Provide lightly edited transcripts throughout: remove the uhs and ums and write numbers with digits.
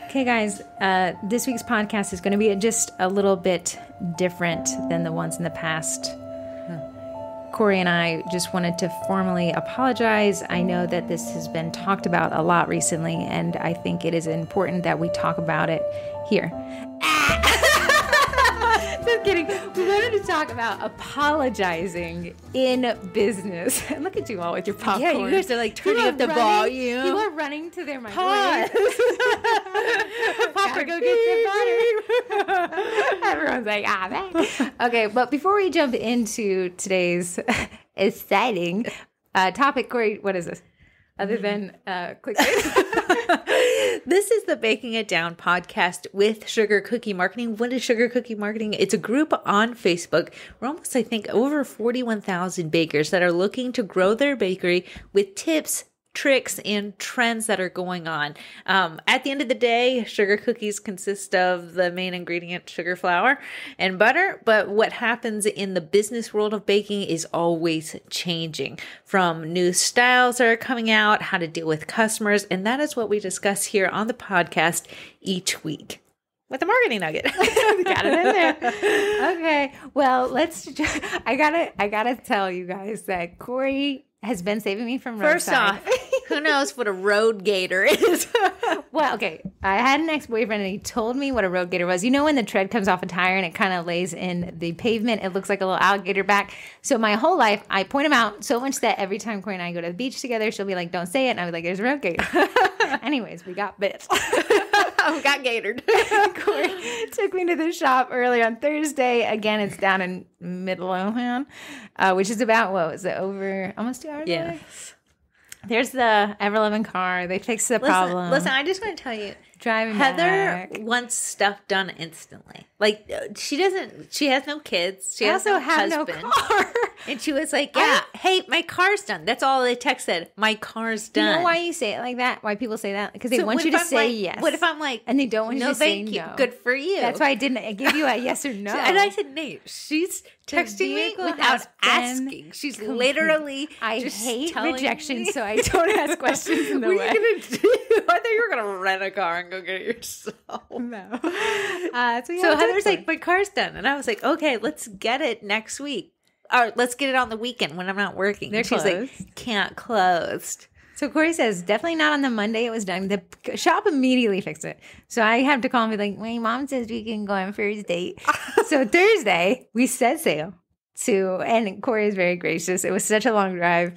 Okay, guys, this week's podcast is going to be just a little bit different than the ones in the past. Corey and I just wanted to formally apologize. I know that this has been talked about a lot recently, and I think it is important that we talk about it here. Just kidding. We wanted to talk about apologizing in business. Look at you all with your popcorn. Yeah, you guys are like turning up the volume. You are running to their microwave. Popcorn, go get some butter. Everyone's like, man. Okay, but before we jump into today's exciting topic, Corey, what is this? Other than clickbait. This is the Baking It Down podcast with Sugar Cookie Marketing. What is Sugar Cookie Marketing? It's a group on Facebook. We're almost, I think, over 41,000 bakers that are looking to grow their bakery with tips, tricks, and trends that are going on. At the end of the day, sugar cookies consist of the main ingredient, sugar, flour, and butter. But what happens in the business world of baking is always changing, from new styles that are coming out, how to deal with customers. And that is what we discuss here on the podcast each week with a marketing nugget. Got it in there. Okay. Well, I gotta tell you guys that Corey has been saving me from roadside. First off, who knows what a road gator is? Well, okay. I had an ex-boyfriend and he told me what a road gator was. You know when the tread comes off a tire and it kind of lays in the pavement? It looks like a little alligator back. So my whole life, I point him out so much that every time Corey and I go to the beach together, she'll be like, don't say it. And I'll be like, there's a road gator. Anyways, we got bit. We got gatored. Corey took me to the shop earlier on Thursday. Again, it's down in Midlothian, which is about, what was it, over almost 2 hours away? Yes. There's the ever-loving car. They fixed the problem. Listen, I just want to tell you, Driving Heather back. wants stuff done instantly. Like, she has no kids. She I has also no have husband. no car. And she was like, yeah, hey, my car's done. That's all the text said. My car's done. You know why you say it like that? Why people say that? Because they So want what you if to I'm say like, yes. What if I'm like, and they don't want you no, to say thank you. no. Good for you. That's why I didn't give you a yes or no. And I said, Nate, she's texting me vehicle without has been asking. She's literally I just hate telling rejection, me. so I don't ask questions in the What way. are you going to do? I thought you were going to rent a car and go get it yourself. No. So Heather's like, my car's done. And I was like, okay, let's get it next week. Or let's get it on the weekend when I'm not working. They're She's closed. like, can't closed. So Corey says, definitely not on the Monday it was done. The shop immediately fixed it. So I have to call and be like, my mom says we can go on Thursday. So Thursday, we set sail and Corey is very gracious. It was such a long drive.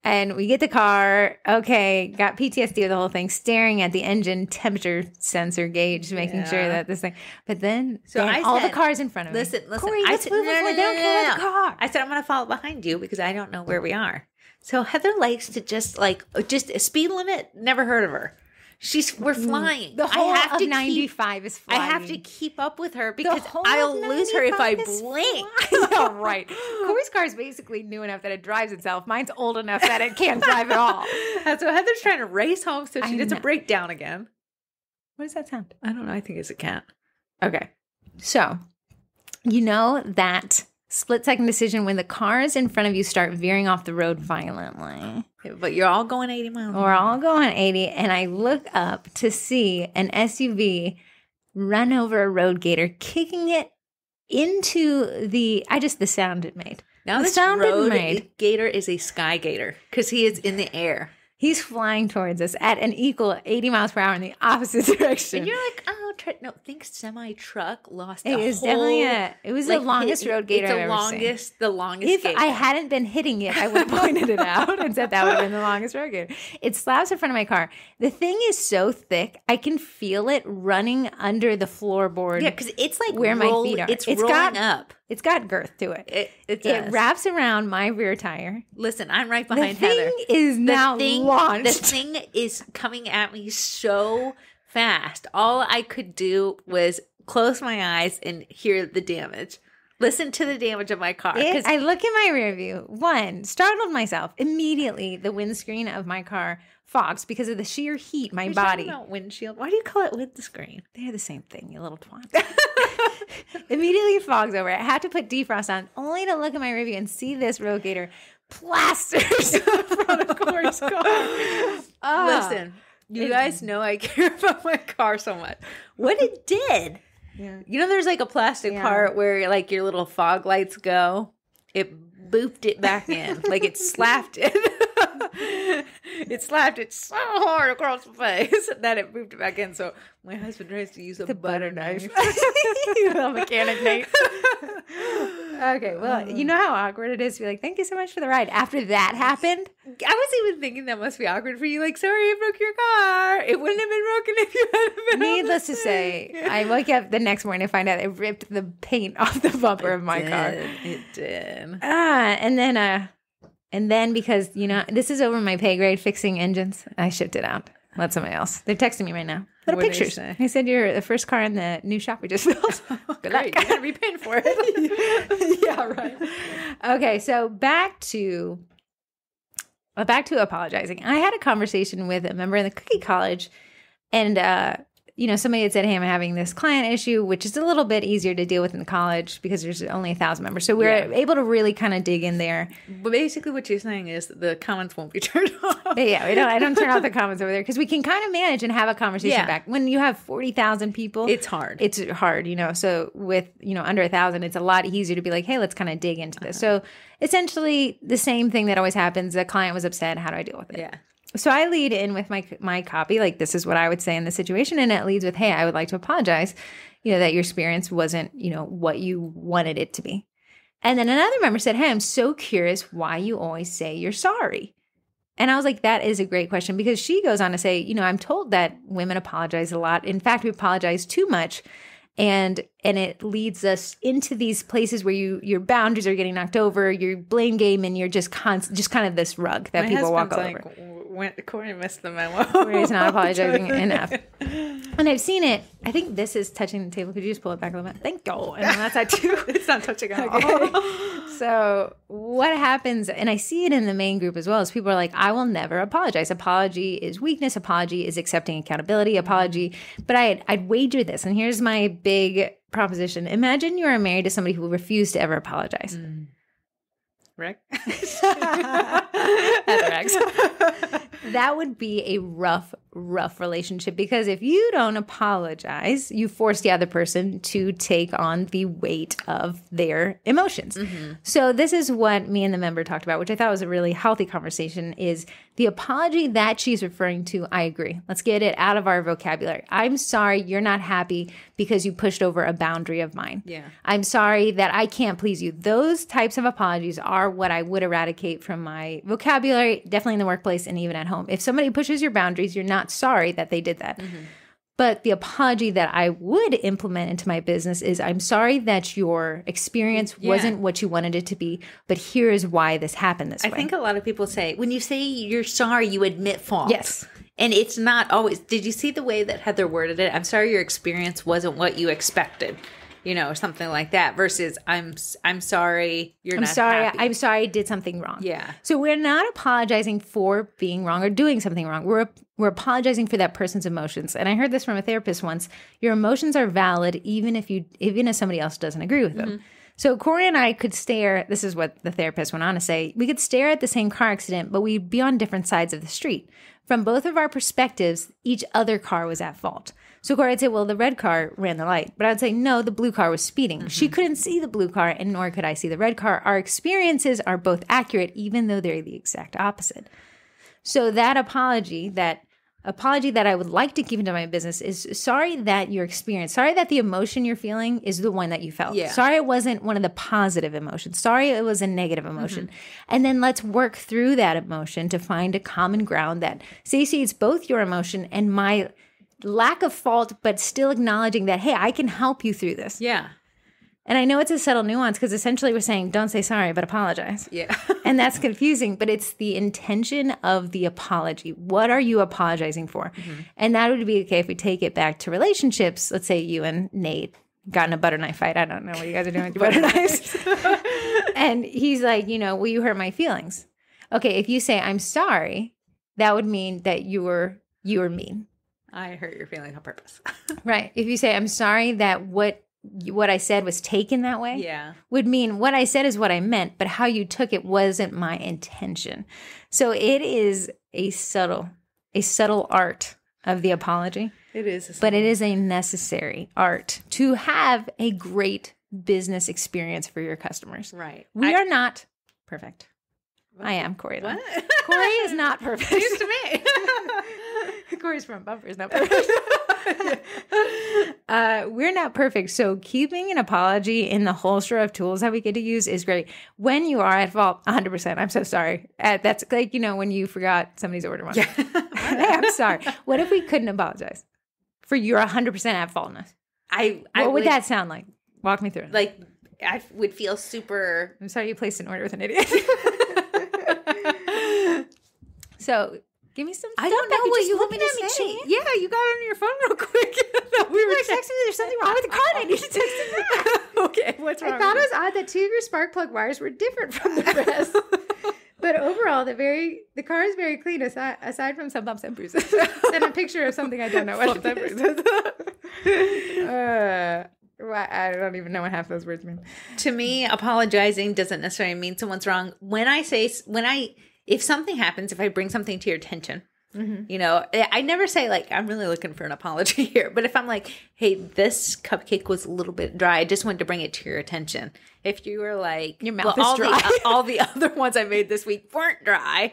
And we get the car. Okay, got PTSD with the whole thing, staring at the engine temperature sensor gauge, making sure that this thing. But then, all the cars in front of me. Listen. Corey, I let's said, move no, before no, they don't no, care no, about the car. I said, I'm going to follow behind you because I don't know where we are. So Heather likes to just a speed limit. Never heard of her. We're flying. The whole I have of to 95 is flying. I have to keep up with her because whole I'll of lose her if I 95 is blink. Yeah, right. Corey's car is basically new enough that it drives itself. Mine's old enough that it can't drive at all. So Heather's trying to race home so she doesn't know. break down again. What does that sound? I don't know. I think it's a cat. Okay. So, you know that split-second decision when the cars in front of you start veering off the road violently. But you're all going 80 miles. We're all going 80, and I look up to see an SUV run over a road gator, kicking it into the sound it made. Now the this sound it road made. gator is a sky gator because he is in the air. He's flying towards us at an equal 80 miles per hour in the opposite direction. And you're like, oh, no, think semi-truck lost It a is whole... definitely it was the longest road gator I've ever seen. The longest If gator. I hadn't been hitting it, I would have pointed it out and said that would have been the longest road gator. It slaps in front of my car. The thing is so thick, I can feel it running under the floorboard. Yeah, because it's like where my feet are. It's rolling up. It's got girth to it. It wraps around my rear tire. Listen, I'm right The behind thing Heather. is now launched. The thing is coming at me so fast. All I could do was close my eyes and hear the damage. Listen to the damage of my car. I look in my rear view. One, startled myself. Immediately, the windscreen of my car fogs because of the sheer heat my body. About windshield. Why do you call it windscreen? They're the same thing, you little twat. Immediately fogs over. I had to put defrost on only to look at my review and see this road gator plasters in front of Corey's car. Listen, You guys know I care about my car so much. What it did. Yeah. You know, there's like a plastic part where like your little fog lights go. It booped it back in. Like it slapped it. It slapped it so hard across the face that it booped it back in. So my husband tries to use a butter knife. You little mechanic Nate. Okay, well, you know how awkward it is to be like, thank you so much for the ride. After that happened, I was even thinking that must be awkward for you. Like, sorry, I broke your car. It wouldn't have been broken if you hadn't been. needless to say, I wake up the next morning to find out it ripped the paint off the bumper of my car. It did. And then because, you know, this is over my pay grade, fixing engines, I shipped it out. Let somebody else. They're texting me right now. Little What did they pictures. say? They said you're the first car in the new shop we just built. Good luck. Great, you're gonna be paying for it. Yeah, right. Okay, so back to apologizing. I had a conversation with a member in the Cookie College, and you know, somebody had said, "Hey, I'm having this client issue," which is a little bit easier to deal with in the college because there's only 1,000 members. So we're able to really kind of dig in there. But basically, what you're saying is the comments won't be turned off. But yeah, I don't turn off the comments over there because we can kind of manage and have a conversation back. When you have 40,000 people, It's hard. It's hard, you know. So with, you know, under 1,000, it's a lot easier to be like, hey, let's kind of dig into this. So essentially the same thing that always happens. The client was upset. How do I deal with it? Yeah. So I lead in with my copy, like this is what I would say in this situation. And it leads with, hey, I would like to apologize, you know, that your experience wasn't, you know, what you wanted it to be. And then another member said, hey, I'm so curious why you always say you're sorry. And I was like, that is a great question, because she goes on to say, you know, I'm told that women apologize a lot. In fact, we apologize too much. And it leads us into these places where your boundaries are getting knocked over, your blame game, and you're just kind of this rug that people walk all over. Corey missed the memo. Corey's not apologizing enough. And I've seen it. I think this is touching the table. Could you just pull it back a little bit? Thank you. And then that's that too. It's not touching at all. So what happens, and I see it in the main group as well, is people are like, I will never apologize. Apology is weakness. Apology is accepting accountability. Apology. But I'd wager this, and here's my big proposition. Imagine you are married to somebody who refused to ever apologize. Rick? That would be a rough relationship, because if you don't apologize, you force the other person to take on the weight of their emotions. Mm-hmm. So this is what me and the member talked about, which I thought was a really healthy conversation, is the apology that she's referring to. I agree. Let's get it out of our vocabulary. I'm sorry you're not happy because you pushed over a boundary of mine. Yeah. I'm sorry that I can't please you. Those types of apologies are what I would eradicate from my vocabulary, definitely in the workplace and even at home. If somebody pushes your boundaries, you're not sorry that they did that. Mm-hmm. But the apology that I would implement into my business is, I'm sorry that your experience wasn't what you wanted it to be, but here is why this happened this way. I think a lot of people say, when you say you're sorry, you admit fault. Yes. And it's not always. Did you see the way that Heather worded it? I'm sorry your experience wasn't what you expected. You know, something like that, versus I'm sorry you're not happy. I'm sorry I did something wrong. Yeah. So we're not apologizing for being wrong or doing something wrong. We're apologizing for that person's emotions. And I heard this from a therapist once. Your emotions are valid even if somebody else doesn't agree with them. Mm-hmm. So Corey and I could stare, this is what the therapist went on to say, we could stare at the same car accident, but we'd be on different sides of the street. From both of our perspectives, each other car was at fault. So Corey would say, well, the red car ran the light. But I would say, no, the blue car was speeding. Mm-hmm. She couldn't see the blue car, and nor could I see the red car. Our experiences are both accurate, even though they're the exact opposite. So that apology that I would like to keep into my business is, sorry that your experience, sorry that the emotion you're feeling is the one that you felt. Yeah. Sorry it wasn't one of the positive emotions. Sorry it was a negative emotion. Mm-hmm. And then let's work through that emotion to find a common ground that, Stacey, it's both your emotion and my lack of fault, but still acknowledging that, hey, I can help you through this. Yeah. And I know it's a subtle nuance, because essentially we're saying, don't say sorry, but apologize. Yeah. And that's confusing, but it's the intention of the apology. What are you apologizing for? Mm-hmm. And that would be okay if we take it back to relationships. Let's say you and Nate got in a butter knife fight. I don't know what you guys are doing with your butter knives. And he's like, well, you hurt my feelings. Okay, if you say, I'm sorry, that would mean that you were mean. I hurt your feelings on purpose. Right. If you say, I'm sorry that what I said was taken that way, would mean what I said is what I meant, but how you took it wasn't my intention. So it is a subtle art of the apology. It is. But it is a necessary art to have a great business experience for your customers. Right. We are not perfect. I am Corey. What? Corey is not perfect. News to me. Corey's front bumper is not perfect. We're not perfect. So keeping an apology in the holster of tools that we get to use is great. When you are at fault, 100%. I'm so sorry. That's like, when you forgot somebody's order once. Yeah. I'm sorry. What if we couldn't apologize for your 100% at faultness? What would that sound like? Walk me through it. Like, I would feel super. I'm sorry you placed an order with an idiot. So, give me some. I don't know what you want me to say. Yeah, you got it on your phone real quick. We were texting me. There's something wrong with the card. I need to text it back. Okay, what's wrong? I thought it was odd that two of your spark plug wires were different from the rest. But overall, the car is very clean aside from some bumps and bruises and a picture of something I don't know what it is. I don't even know what half those words mean. To me, apologizing doesn't necessarily mean someone's wrong. If something happens, if I bring something to your attention, I never say like, I'm really looking for an apology here. But if I'm like, hey, this cupcake was a little bit dry, I just wanted to bring it to your attention. If you were like, your mouth is dry. all the other ones I made this week weren't dry.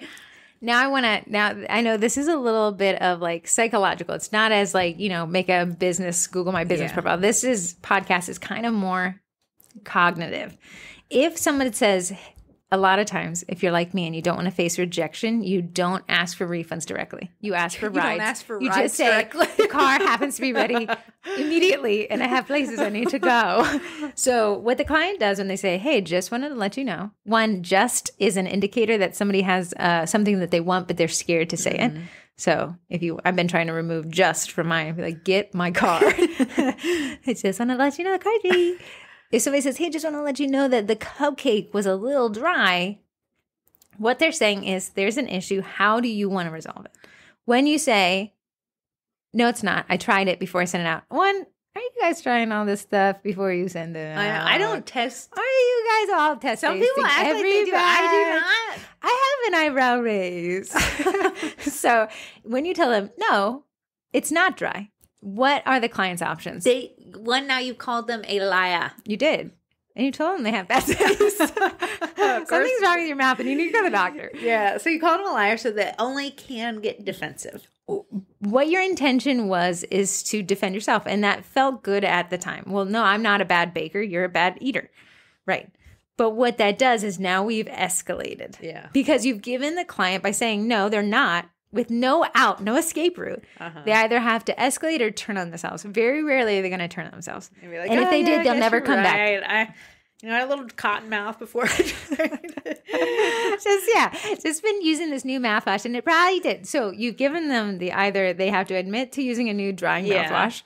Now I know this is a little bit of like psychological. It's not as like, make a business, Google my business profile. Podcast is kind of more cognitive. If someone says, a lot of times, if you're like me and you don't want to face rejection, you don't ask for refunds directly. You ask for rides. You don't ask for rides just say, directly. The car happens to be ready immediately and I have places I need to go. So what the client does when they say, hey, just wanted to let you know. One, just is an indicator that somebody has something that they want, but they're scared to say it. So I've been trying to remove just from mine. Like, get my car. I just want to let you know the car's ready. If somebody says, hey, just want to let you know that the cupcake was a little dry, what they're saying is there's an issue. How do you want to resolve it? When you say, no, it's not. I tried it before I sent it out. One, are you guys trying all this stuff before you send it out? I don't test. Are you guys all test? Some people act like they do. I do not. I have an eyebrow raise. So when you tell them, no, it's not dry. What are the client's options? Now you called them a liar. You did. And you told them they have bad taste. Something's wrong with your mouth and you need to go to the doctor. Yeah. So you called them a liar so they only can get defensive. What your intention is to defend yourself. And that felt good at the time. Well, no, I'm not a bad baker. You're a bad eater. Right. But what that does is now we've escalated. Yeah. Because you've given the client by saying, no, they're not. With no no escape route, they either have to escalate or turn on themselves. Very rarely are they going to turn on themselves. Like, and if they did, they'll never come back. I had a little cotton mouth before I tried. Just been using this new mouthwash, and it probably did. So you've given them either they have to admit to using a new drying mouthwash,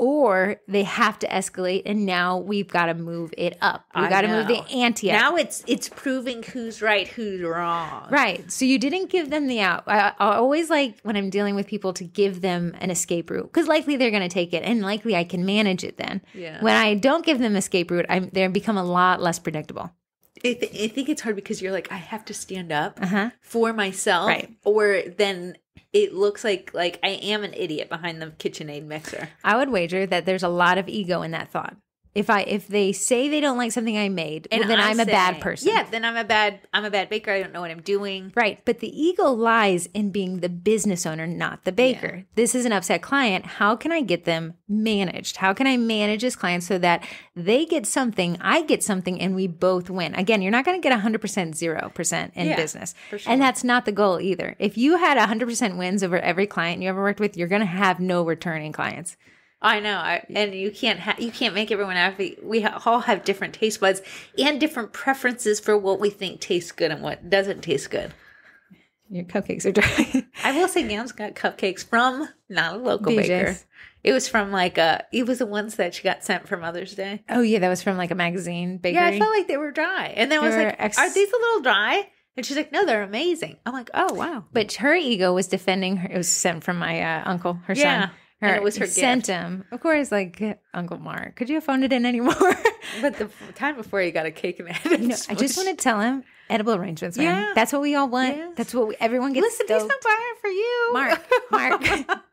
or they have to escalate, and now we've got to move it up. We've got to move the ante up. Now it's proving who's right, who's wrong. Right. So you didn't give them the out. I always like when I'm dealing with people to give them an escape route because likely they're going to take it, and likely I can manage it then. Yeah. When I don't give them escape route, they become a lot less predictable. I think it's hard because you're like, I have to stand up for myself, right? Or then it looks like I am an idiot behind the KitchenAid mixer. I would wager that there's a lot of ego in that thought. If they say they don't like something I made, then I'm a bad person. Yeah, then I'm a bad baker. I don't know what I'm doing. Right. But the ego lies in being the business owner, not the baker. Yeah. This is an upset client. How can I get them managed? How can I manage this client so that they get something, I get something, and we both win? Again, you're not going to get 100%, 0% in business. For sure. And that's not the goal either. If you had 100% wins over every client you ever worked with, you're going to have no returning clients. I know, and you can't make everyone happy. We all have different taste buds and different preferences for what we think tastes good and what doesn't taste good. Your cupcakes are dry. I will say, Gam's got cupcakes from not a local baker. It was from it was the ones that she got sent for Mother's Day. Oh yeah, that was from like a magazine bakery. Yeah, I felt like they were dry, and then I was like, "Are these a little dry?" And she's like, no, they're amazing. I'm like, oh wow. But her ego was defending her. It was sent from my uncle, her son. And it was her gift. Sent him. Of course, like, Uncle Mark, could you have phoned it in anymore? But the time before you got a cake and it. I just want to tell him edible arrangements, man. Yeah. That's what we all want. Yes. That's what everyone gets. Listen, he's not buying it for for you. Mark,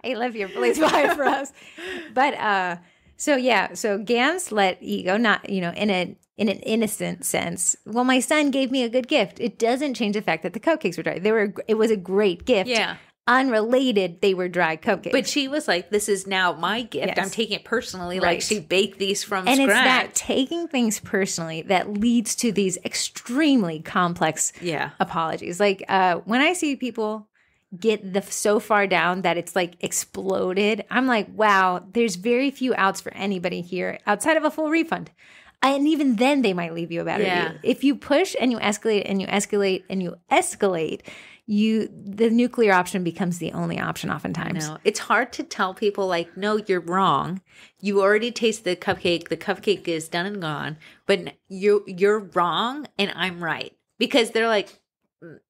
I love you. Please buy it for us. But so Gans let ego, not, in an innocent sense. Well, my son gave me a good gift. It doesn't change the fact that the cupcakes were dry. It was a great gift. Yeah. Unrelated, they were dry cupcakes. But she was like, this is now my gift. Yes. I'm taking it personally. Right. Like she baked these from and scratch. it's that taking things personally that leads to these extremely complex apologies. Like when I see people get so far down that it's like exploded, I'm like, wow, there's very few outs for anybody here outside of a full refund. And even then they might leave you a bad review. If you push and you escalate and you escalate and you escalate, the nuclear option becomes the only option oftentimes. No, it's hard to tell people like, no, you're wrong. You already tasted the cupcake. The cupcake is done and gone, but you're wrong and I'm right. Because they're like,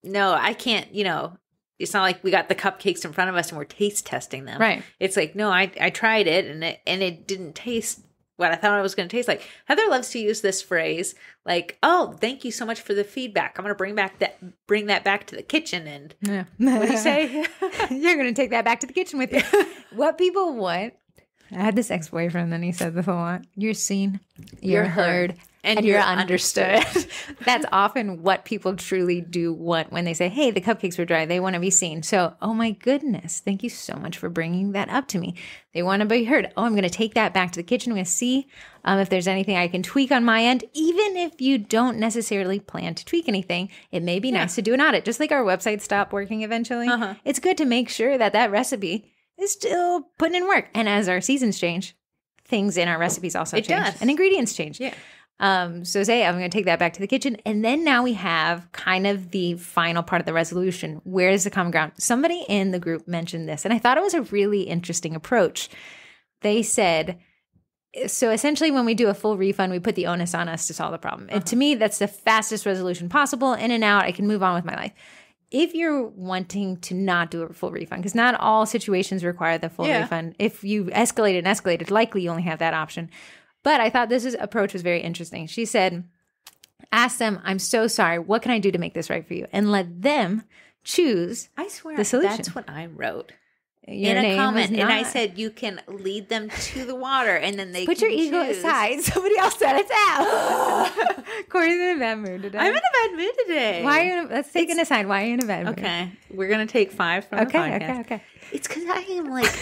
no, I can't, it's not like we got the cupcakes in front of us and we're taste testing them. Right. It's like, no, I tried it and it didn't taste what I thought it was going to taste like. Heather loves to use this phrase like, oh, thank you so much for the feedback. I'm going to bring that back to the kitchen. And what do you say? You're going to take that back to the kitchen with you. What people want. I had this ex-boyfriend, and he said this a lot. You're seen, you're heard, and you're understood. That's often what people truly do want when they say, hey, the cupcakes were dry. They want to be seen. So, oh my goodness, thank you so much for bringing that up to me. They want to be heard. Oh, I'm going to take that back to the kitchen. I'm going to see if there's anything I can tweak on my end. Even if you don't necessarily plan to tweak anything, it may be nice to do an audit. Just like our website stopped working eventually. It's good to make sure that recipe is still putting in work. And as our seasons change, things in our recipes also change. Does. And ingredients change. Yeah. So say I'm going to take that back to the kitchen. And then now we have kind of the final part of the resolution. Where is the common ground? Somebody in the group mentioned this, and I thought it was a really interesting approach. They said, so essentially when we do a full refund, we put the onus on us to solve the problem. And to me, that's the fastest resolution possible. In and out, I can move on with my life. If you're wanting to not do a full refund, because not all situations require the full refund. If you escalate, likely you only have that option. But I thought this approach was very interesting. She said, ask them, I'm so sorry. What can I do to make this right for you? And let them choose I swear, the solution. that's what I wrote. Your in a name comment, was and I not- said you can lead them to the water, and then they Put can your ego choose. aside. Somebody else said it's out. Corey's in a bad mood today. I'm in a bad mood today. Why are you? Let's take it aside. Why are you in a bad mood? Okay, we're gonna take 5 from the podcast. Okay. It's because I am like,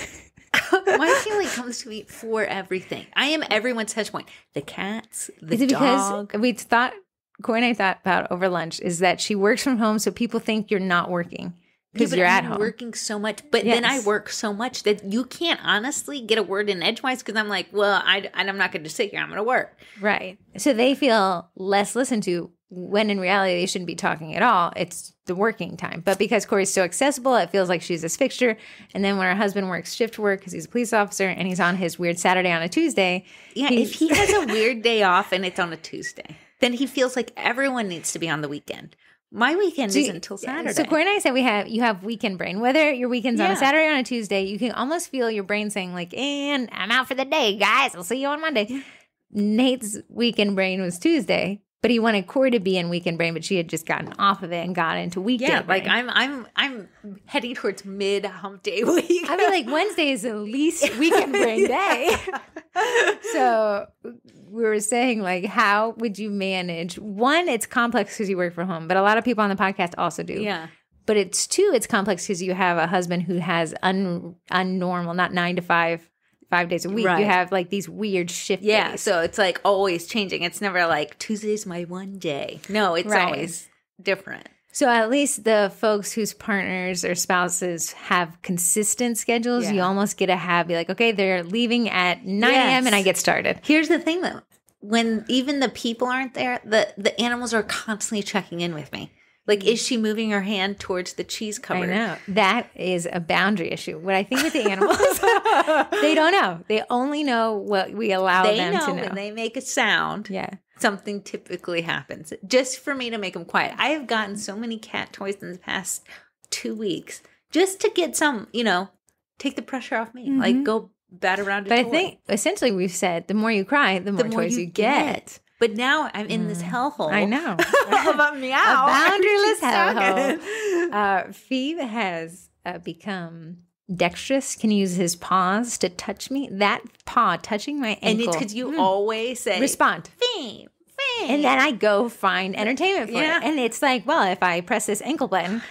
my family comes to me for everything. I am everyone's touch point. The cats, the Is it dog. because we thought, Corey and I thought about over lunch, is that she works from home, so people think you're not working because but you're I'm at home. working so much, but then I Yes. work so much that you can't honestly get a word in edgewise because I'm like, well, I'm not going to sit here. I'm going to work. Right. So they feel less listened to when in reality they shouldn't be talking at all. It's the working time. But because Corey's so accessible, it feels like she's this fixture. And then when her husband works shift work because he's a police officer and he's on his weird Saturday on a Tuesday. Yeah, if he has a weird day off and it's on a Tuesday, then he feels like everyone needs to be on the weekend. My weekend isn't until Saturday. So Corey and I said you have weekend brain. Whether your weekend's on a Saturday or on a Tuesday, you can almost feel your brain saying like, and I'm out for the day, guys. I'll see you on Monday. Nate's weekend brain was Tuesday, but he wanted Corey to be in weekend brain, but she had just gotten off of it and got into weekday brain. like I'm heading towards mid hump day week. I mean, like Wednesday is the least weekend brain day. So we were saying, like, how would you manage? One, it's complex because you work from home, but a lot of people on the podcast also do. Yeah. But it's complex because you have a husband who has unnormal, not 9 to 5, 5 days a week. Right. You have like these weird shift days. So it's like always changing. It's never like Tuesday's my one day. No, it's Right. always different. So at least the folks whose partners or spouses have consistent schedules, you almost get to be like, okay, they're leaving at 9 a.m. and I get started. Here's the thing though. When even the people aren't there, the animals are constantly checking in with me. Like, is she moving her hand towards the cheese cupboard? I know. That is a boundary issue. What I think with the animals, they don't know. They only know what we allow them to know. When they make a sound, Yeah. something typically happens. Just for me to make them quiet. I have gotten so many cat toys in the past 2 weeks just to get some, take the pressure off me. Like, go bat around a But toy. I think essentially we've said the more you cry, the more toys you get. But now I'm in this hellhole. I know. Of a meow. A boundaryless She's talking. hellhole. Phoebe has become dexterous, can use his paws to touch me. That paw touching my And ankle. it's because you always say, respond. fame, fame. And then I go find entertainment for Yeah. it. And it's like, well, if I press this ankle button,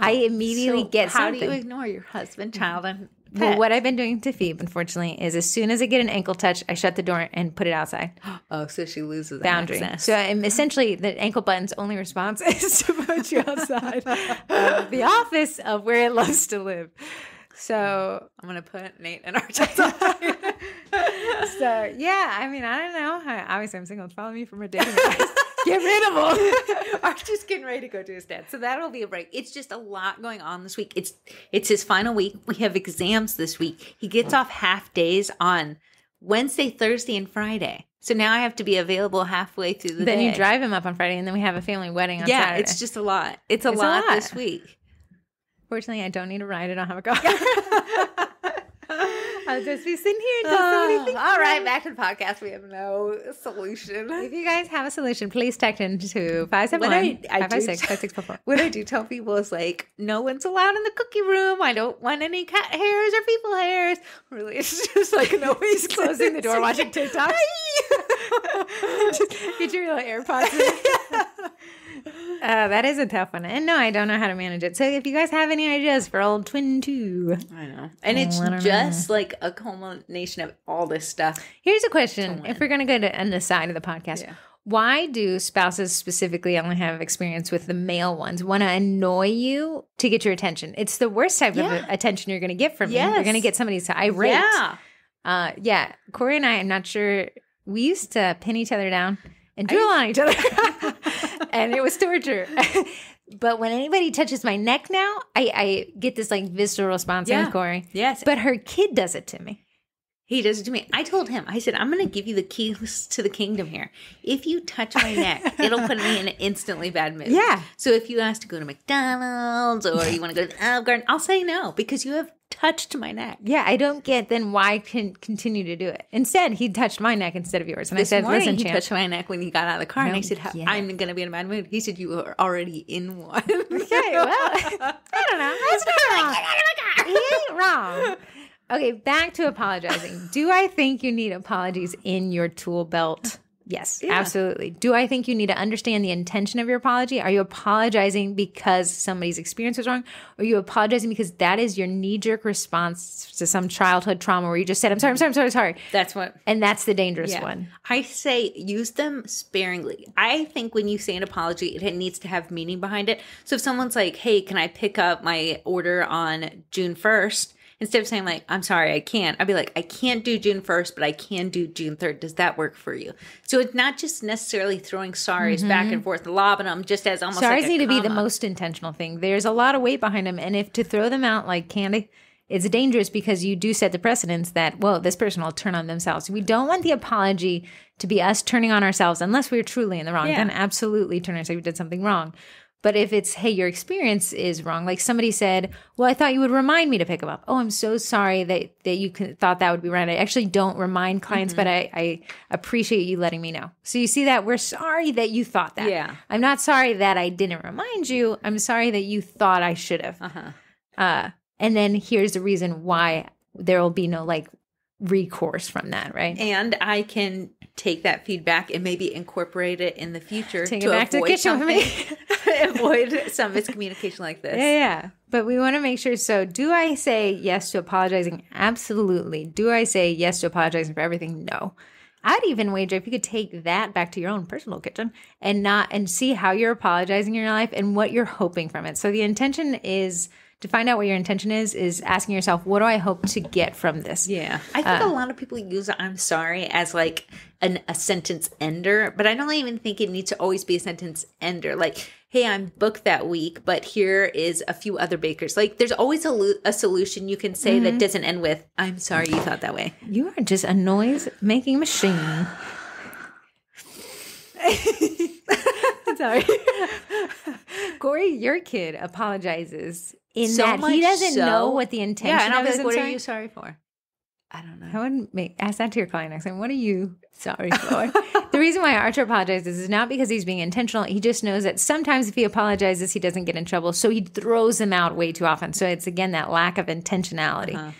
I immediately get how something. do you ignore your husband, child, and pet? Well, what I've been doing to Phoebe, unfortunately, is as soon as I get an ankle touch, I shut the door and put it outside. Oh, so she loses Boundary. access. So I'm essentially, the ankle button's only response is to put you outside of the office of where it loves to live. So, I'm going to put Nate and Arch outside. so yeah, I mean, I don't know. Obviously, I'm single. Follow me for my dating advice. Get rid of them. Arch is getting ready to go to his dad. So that'll be a break. It's just a lot going on this week. It's his final week. We have exams this week. He gets off half days on Wednesday, Thursday, and Friday. So now I have to be available halfway through the day. Then you drive him up on Friday, and then we have a family wedding on Saturday. It's just a lot. It's a lot this week. Fortunately, I don't need a ride. I don't have a car. I'll just be sitting here until somebody thinks. All right, back to the podcast. We have no solution. If you guys have a solution, please text into What 571-556-5644. What I do tell people is like, no one's allowed in the cookie room. I don't want any cat hairs or people hairs. Really, it's just like nobody's Closing the door, watching TikTok. Just get your little AirPods in. That is a tough one. And no, I don't know how to manage it. So if you guys have any ideas for old Twin 2. I know. And it's just like a culmination of all this stuff. Here's a question. If we're going to go to on the side of the podcast. Yeah. Why do spouses specifically only have experience with the male ones? Want to annoy you to get your attention? It's the worst type of attention you're going to get from me. You're going to get somebody who's irate. Yeah. Corey and I, I'm not sure. We used to pin each other down and drool on each other. And it was torture. But when anybody touches my neck now, I get this like visceral response with Corey. Yes. But her kid does it to me. He does it to me. I told him, I said, I'm going to give you the keys to the kingdom here. If you touch my neck, it'll put me in an instantly bad mood. Yeah. So if you ask to go to McDonald's or you want to go to the Olive Garden, I'll say no because you have touched my neck. Yeah, I don't get then why continue to do it. Instead, he touched my neck instead of yours. And This I said, morning, listen, he champ. touched my neck when he got out of the car. And I said, I'm going to be in a bad mood. He said, you were already in one. Okay, well, I don't know. That's not wrong. He ain't wrong. Okay, back to apologizing. Do I think you need apologies in your tool belt? Yes, absolutely. Do I think you need to understand the intention of your apology? Are you apologizing because somebody's experience was wrong? Or are you apologizing because that is your knee-jerk response to some childhood trauma where you just said, I'm sorry. That's what. And that's the dangerous one. I say use them sparingly. I think when you say an apology, it needs to have meaning behind it. So if someone's like, hey, can I pick up my order on June 1st? Instead of saying like, I'm sorry, I can't, I'd be like, I can't do June 1st, but I can do June 3rd. Does that work for you? So it's not just necessarily throwing sorries back and forth, lobbing them just as almost sorries like a need to be the comma. most intentional thing. There's a lot of weight behind them. And if to throw them out like candy, it's dangerous because you do set the precedence that, well, this person will turn on themselves. We don't want the apology to be us turning on ourselves unless we're truly in the wrong. Yeah. Then absolutely turn on ourselves. We did something wrong. But if it's, hey, your experience is wrong, like somebody said, well, I thought you would remind me to pick them up. Oh, I'm so sorry that you thought that would be right. I actually don't remind clients, but I appreciate you letting me know. So you see that we're sorry that you thought that. Yeah. I'm not sorry that I didn't remind you. I'm sorry that you thought I should have. And then here's the reason why there will be no like recourse from that, right? And I can take that feedback and maybe incorporate it in the future Take to it back to the avoid kitchen with me. avoid some miscommunication like this. Yeah. But we want to make sure. So do I say yes to apologizing? Absolutely. Do I say yes to apologizing for everything? No. I'd even wager if you could take that back to your own personal kitchen and see how you're apologizing in your life and what you're hoping from it. So the intention is to find out what your intention is asking yourself, what do I hope to get from this? Yeah. I think a lot of people use I'm sorry as like a sentence ender, but I don't even think it needs to always be a sentence ender. Like, hey, I'm booked that week, but here is a few other bakers. Like, there's always a solution you can say that doesn't end with, I'm sorry you thought that way. You are just a noise-making machine. Sorry. Corey, your kid apologizes in So that he much doesn't so- know what the intention Yeah, and I'll be of like, his what are sorry? you sorry for? I don't know. I would ask that to your client next time. What are you sorry for? The reason why Archer apologizes is not because he's being intentional. He just knows that sometimes if he apologizes, he doesn't get in trouble. So he throws them out way too often. So it's, again, that lack of intentionality.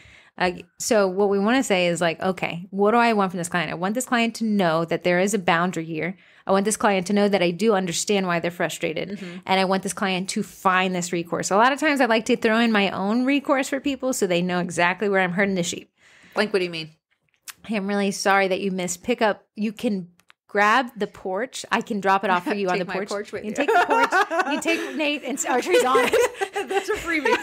So what we want to say is like, okay, what do I want from this client? I want this client to know that there is a boundary here. I want this client to know that I do understand why they're frustrated. And I want this client to find this recourse. A lot of times I like to throw in my own recourse for people so they know exactly where I'm hurting the sheep. Like, what do you mean? Hey, I'm really sorry that you missed pickup. You can grab the porch. I can drop it off for you on the porch. You can take the porch. You can take Nate and Archer's on it. That's a freebie.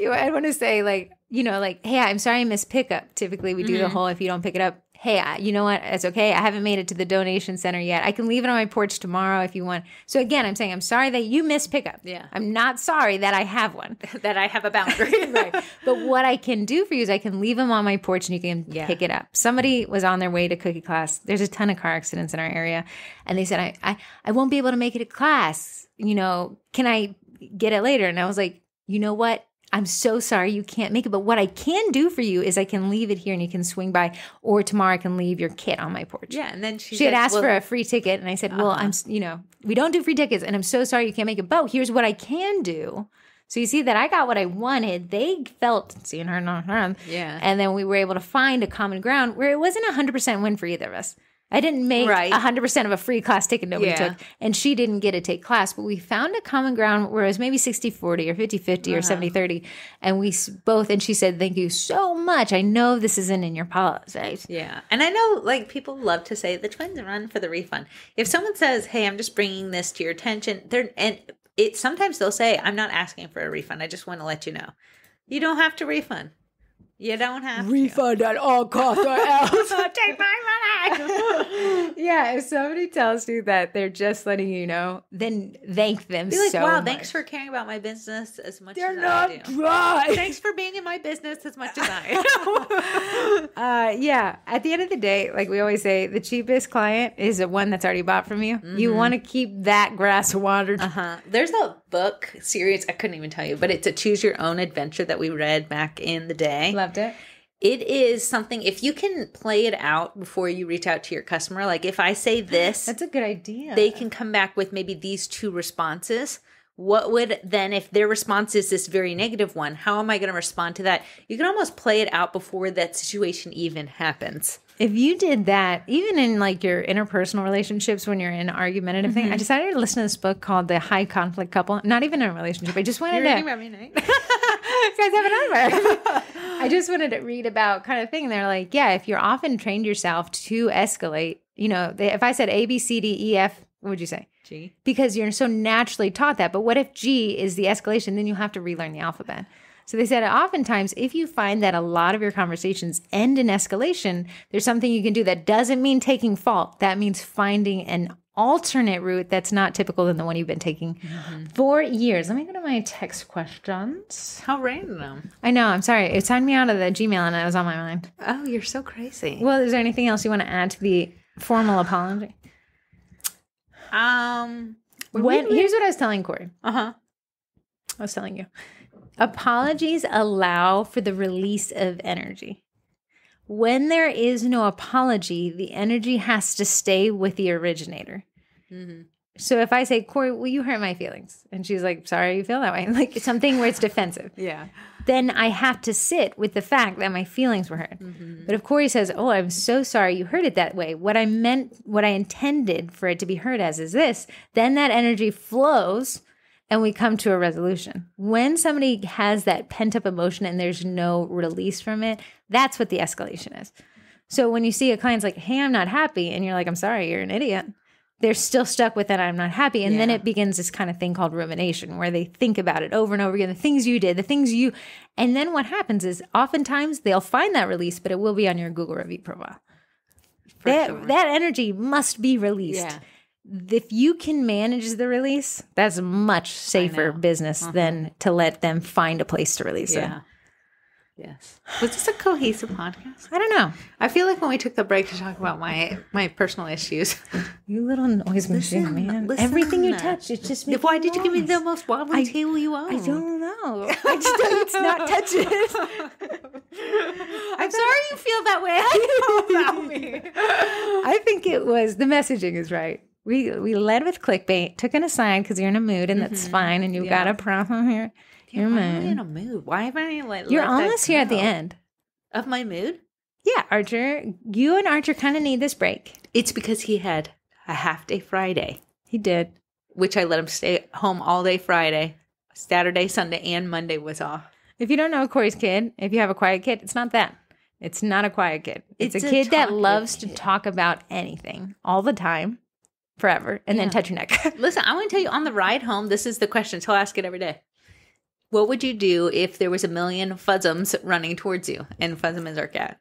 I want to say, like, you know, like, hey, I'm sorry I missed pickup. Typically, we do the whole, if you don't pick it up, hey, you know what? It's okay. I haven't made it to the donation center yet. I can leave it on my porch tomorrow if you want. So again, I'm saying I'm sorry that you missed pickup. Yeah. I'm not sorry that I have one. That I have a boundary. Right. But what I can do for you is I can leave them on my porch and you can pick it up. Somebody was on their way to cookie class. There's a ton of car accidents in our area. And they said, I won't be able to make it to class. You know, can I get it later? And I was like, you know what? I'm so sorry you can't make it, but what I can do for you is I can leave it here and you can swing by, or tomorrow I can leave your kit on my porch. Yeah, and then she had asked for a free ticket, and I said, well, we don't do free tickets, and I'm so sorry you can't make it, but here's what I can do. So you see that I got what I wanted. They felt, seeing her, not her, and then we were able to find a common ground where it wasn't 100% win for either of us. I didn't make 100% of a free class ticket nobody took, and she didn't get to take class. But we found a common ground where it was maybe 60-40 or 50-50 or 70-30. And we both, and she said, thank you so much. I know this isn't in your policy. Yeah. And I know, like, people love to say the twins run for the refund. If someone says, hey, I'm just bringing this to your attention, sometimes they'll say, I'm not asking for a refund. I just want to let you know. You don't have to refund. You don't have refund at all costs or else. Take my money. Yeah, if somebody tells you that they're just letting you know, then thank them Be like, so wow, much. Thanks for caring about my business as much as I do. They're not dry. Thanks for being in my business as much as I am. Yeah, at the end of the day, like we always say, the cheapest client is the one that's already bought from you. You want to keep that grass watered. There's a book series, I couldn't even tell you, but it's a Choose Your Own Adventure that we read back in the day. Loved it. It is something, if you can play it out before you reach out to your customer, like if I say this, that's a good idea. They can come back with maybe these two responses. What would then, if their response is this very negative one, how am I going to respond to that? You can almost play it out before that situation even happens. If you did that, even in like your interpersonal relationships when you're in an argumentative thing, I decided to listen to this book called The High Conflict Couple. Not even in a relationship. I just wanted to. You're about me, Nate. You guys have an nightmare. I just wanted to read about kind of thing. They're like, yeah, if you're often trained yourself to escalate, you know, if I said A, B, C, D, E, F, what would you say? G. Because you're so naturally taught that. But what if G is the escalation? Then you have to relearn the alphabet. So they said oftentimes if you find that a lot of your conversations end in escalation, there's something you can do that doesn't mean taking fault. That means finding an alternate route that's not typical than the one you've been taking for years. Let me go to my text questions. How random. I know. I'm sorry. It signed me out of the Gmail and it was on my mind. Oh, you're so crazy. Well, is there anything else you want to add to the formal apology? Here's what I was telling Corey. I was telling you. Apologies allow for the release of energy. When there is no apology, the energy has to stay with the originator. So if I say, Corey, well, you hurt my feelings. And she's like, sorry you feel that way. Like something where it's defensive. Yeah. Then I have to sit with the fact that my feelings were hurt. But if Corey says, oh, I'm so sorry you heard it that way. What I intended for it to be heard as is this. Then that energy flows and we come to a resolution. When somebody has that pent up emotion and there's no release from it, that's what the escalation is. So when you see a client's like, hey, I'm not happy. And you're like, I'm sorry, you're an idiot. They're still stuck with that I'm not happy. And then it begins this kind of thing called rumination where they think about it over and over again, the things you did, and then what happens is oftentimes they'll find that release, but it will be on your Google review profile. That energy must be released. Yeah. If you can manage the release, that's a much safer business than to let them find a place to release it. Yes. Was this a cohesive podcast? I don't know. I feel like when we took the break to talk about my personal issues. You little noise machine, man. Everything you touch, it's just making Why did you give me the most wobbly table you own? I don't know. I just don't, it's not touching it. I'm sorry you feel that way? How do you know about me? I think it was the messaging is right. We led with clickbait, took an aside because you're in a mood, and that's fine. And you've got a problem here. Why am I in a mood? Why am I like? You're almost here at the end of my mood. Yeah, Archer. You and Archer kind of need this break. It's because he had a half day Friday. He did, which I let him stay home all day Friday, Saturday, Sunday, and Monday was off. If you don't know Corey's kid, if you have a quiet kid, it's not that. It's not a quiet kid. It's a kid that loves to talk about anything all the time. Forever, and then touch your neck. Listen, I want to tell you on the ride home, this is the question. So I'll ask it every day. What would you do if there was a million Fuzzums running towards you? And Fuzzum is our cat.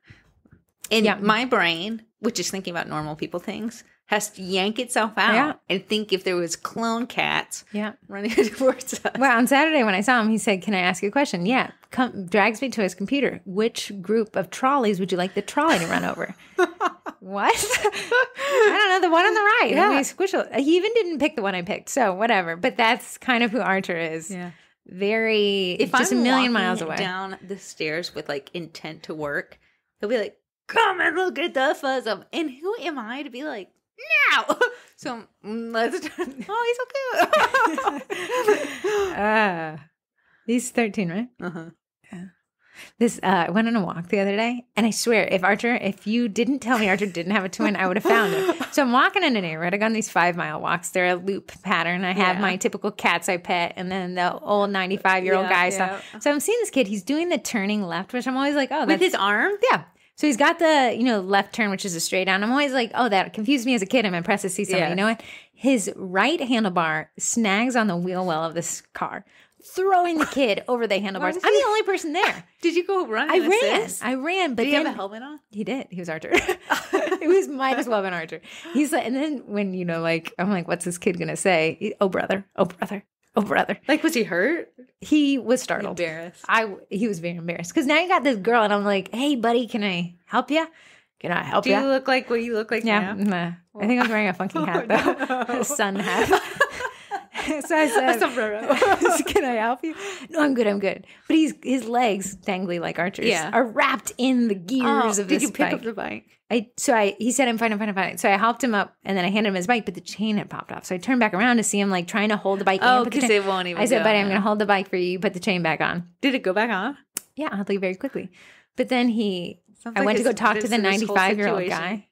And my brain, which is thinking about normal people things, has to yank itself out and think if there was clone cats running towards us. Well, on Saturday when I saw him, he said, "Can I ask you a question?" Yeah. Drags me to his computer. Which group of trolleys would you like the trolley to run over? What? I don't know. The one on the right. Yeah. I mean, he even didn't pick the one I picked. So whatever. But that's kind of who Archer is. Yeah. Very, if just I'm a million miles away. Down the stairs with like intent to work, he'll be like, "Come and look at the Fuzzum." And who am I to be like, "No." So let's. Oh, he's so cute. He's 13, right? Uh-huh. Yeah. I went on a walk the other day, and I swear, if you didn't tell me Archer didn't have a twin, I would have found him. So I'm walking in a neighborhood. I go on these 5-mile walks. They're a loop pattern. I have my typical cats I pet, and then the old 95-year-old guy stuff. So I'm seeing this kid. He's doing the turning left, which I'm always like, oh, with his arm? Yeah. So he's got the, left turn, which is a straight down. I'm always like, oh, that confused me as a kid. I'm impressed to see somebody. You know what? His right handlebar snags on the wheel well of this car, throwing the kid over the handlebars. I'm the only person there. Did you go run? I ran. But did he have a helmet on? He did. He was Archer. It might as well have been Archer. He's like, and then when, I'm like, what's this kid going to say? Oh, brother. Oh, brother. Oh, brother. Like, was he hurt? He was startled. Embarrassed. He was very embarrassed. Because now you got this girl, and I'm like, hey, buddy, can I help you? Can I help you? Do you look like what you look like now? Nah. I think I was wearing a funky hat, though. A sun hat. So I said, "Can I help you?" "No, I'm good." But his legs, dangly like Archer's, are wrapped in the gears of this bike. Did you pick up the bike? He said, I'm fine. So I helped him up, and then I handed him his bike, but the chain had popped off. So I turned back around to see him like trying to hold the bike. Oh, because it won't even. I said, "Buddy, I'm going to hold the bike for you. You put the chain back on." Did it go back on? Yeah, I'll tell you very quickly. But then I went to go talk to the 95-year-old guy.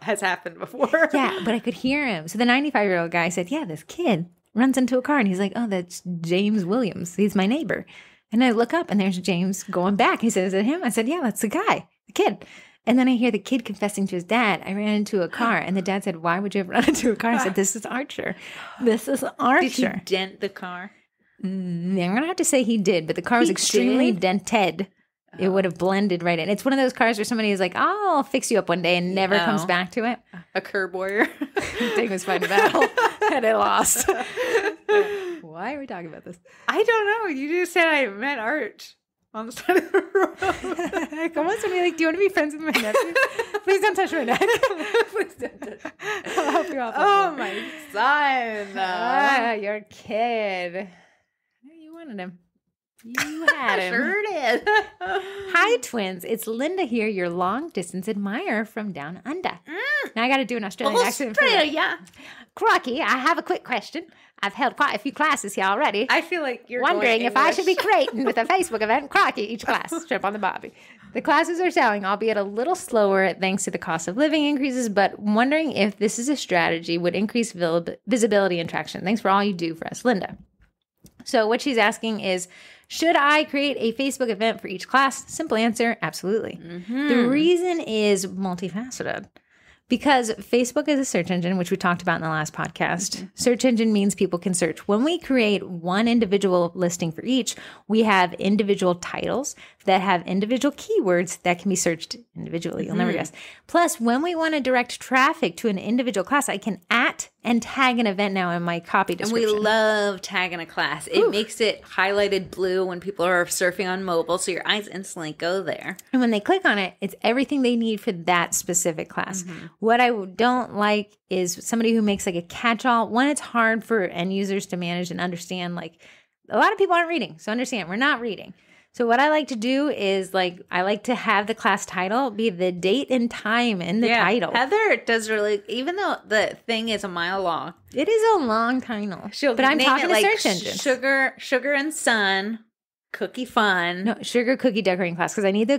Has happened before. Yeah, but I could hear him. So the 95-year-old guy said, "Yeah, this kid runs into a car," and he's like, "Oh, that's James Williams. He's my neighbor." And I look up, and there's James going back. He said, "Is it him?" I said, "Yeah, that's the guy, the kid." And then I hear the kid confessing to his dad, "I ran into a car." And the dad said, "Why would you have run into a car?" I said, "This is Archer. This is Archer." Did he dent the car? I'm going to have to say he did, but the car was extremely dented. It would have blended right in. It's one of those cars where somebody is like, "Oh, I'll fix you up one day," and never comes back to it. A curb warrior. Dick was fighting a battle, and I lost. Why are we talking about this? I don't know. You just said I met Arch on the side of the road. Come on, somebody like, "Do you want to be friends with my nephew? Please don't touch my neck." Please don't touch. I'll help you off. Oh, my son. Your kid. You wanted him. You had him. Sure did. Hi, twins. It's Linda here, your long-distance admirer from down under. Now I got to do an Australian accent. Australia. Crocky, I have a quick question. I've held quite a few classes here already. I feel like you're wondering if I should be creating with a Facebook event. Crocky, each class. Strip on the Bobby. The classes are selling, albeit a little slower thanks to the cost of living increases, but wondering if this is a strategy would increase visibility and traction. Thanks for all you do for us, Linda. So what she's asking is, should I create a Facebook event for each class? Simple answer, absolutely. Mm-hmm. The reason is multifaceted. Because Facebook is a search engine, which we talked about in the last podcast. Mm-hmm. Search engine means people can search. When we create one individual listing for each, we have individual titles that have individual keywords that can be searched individually. You'll never guess. Plus, when we want to direct traffic to an individual class, I can and tag an event now in my copy description. And we love tagging a class. It makes it highlighted blue when people are surfing on mobile, so your eyes instantly go there. And when they click on it, it's everything they need for that specific class. Mm-hmm. What I don't like is somebody who makes like a catch-all. One, it's hard for end users to manage and understand. Like, a lot of people aren't reading, so understand, we're not reading. So what I like to do is I like to have the class title be the date and time in the title. Heather does really, even though the thing is a mile long. It is a long title. But I'm talking to search engines. Sugar and Sun, Cookie Fun. No, sugar cookie decorating class, because I need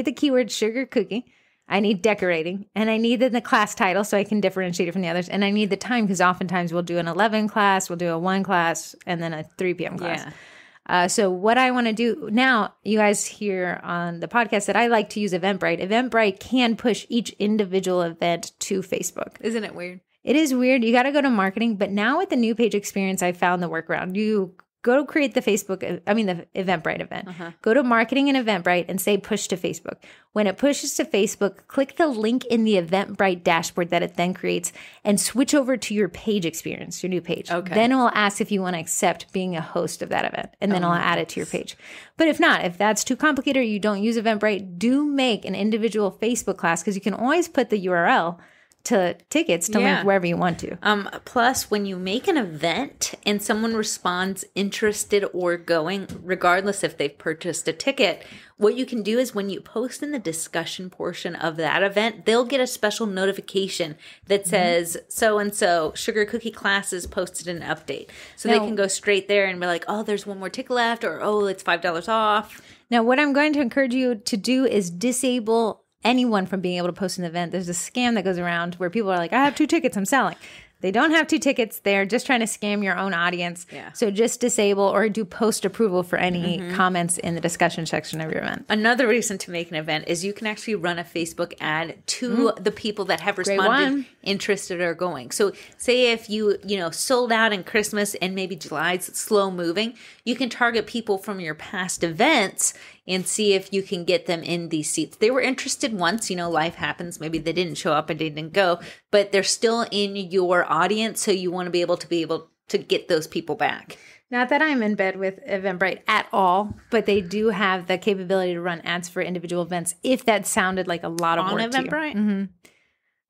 the keyword sugar cookie. I need decorating, and I need the class title so I can differentiate it from the others. And I need the time, because oftentimes we'll do an 11 class, we'll do a 1 class, and then a 3 p.m. class. Yeah. So what I want to do now, you guys hear on the podcast that I like to use Eventbrite. Eventbrite can push each individual event to Facebook. Isn't it weird? It is weird. You got to go to marketing. But now with the new page experience, I found the workaround. You go create the Eventbrite event. Go to marketing and Eventbrite and say push to Facebook. When it pushes to Facebook, click the link in the Eventbrite dashboard that it then creates and switch over to your page experience, your new page. Okay. Then it will ask if you want to accept being a host of that event, and then it'll add it to your page. But if not, if that's too complicated or you don't use Eventbrite, do make an individual Facebook class, because you can always put the URL to tickets to link wherever you want to. Plus, when you make an event and someone responds interested or going, regardless if they've purchased a ticket, what you can do is when you post in the discussion portion of that event, they'll get a special notification that says so-and-so Sugar Cookie Classes posted an update. So they can go straight there and be like, oh, there's one more ticket left, or oh, it's $5 off. Now, what I'm going to encourage you to do is disable anyone from being able to post an event. There's a scam that goes around where people are like, I have 2 tickets, I'm selling. They don't have 2 tickets. They're just trying to scam your own audience. Yeah. So just disable or do post approval for any comments in the discussion section of your event. Another reason to make an event is you can actually run a Facebook ad to the people that have responded, interested, or going. So say if you sold out in Christmas and maybe July's slow moving, you can target people from your past events and see if you can get them in these seats. They were interested once, life happens. Maybe they didn't show up and they didn't go, but they're still in your audience. So you want to be able to get those people back. Not that I'm in bed with Eventbrite at all, but they do have the capability to run ads for individual events if that sounded like a lot of work to you. Mm-hmm.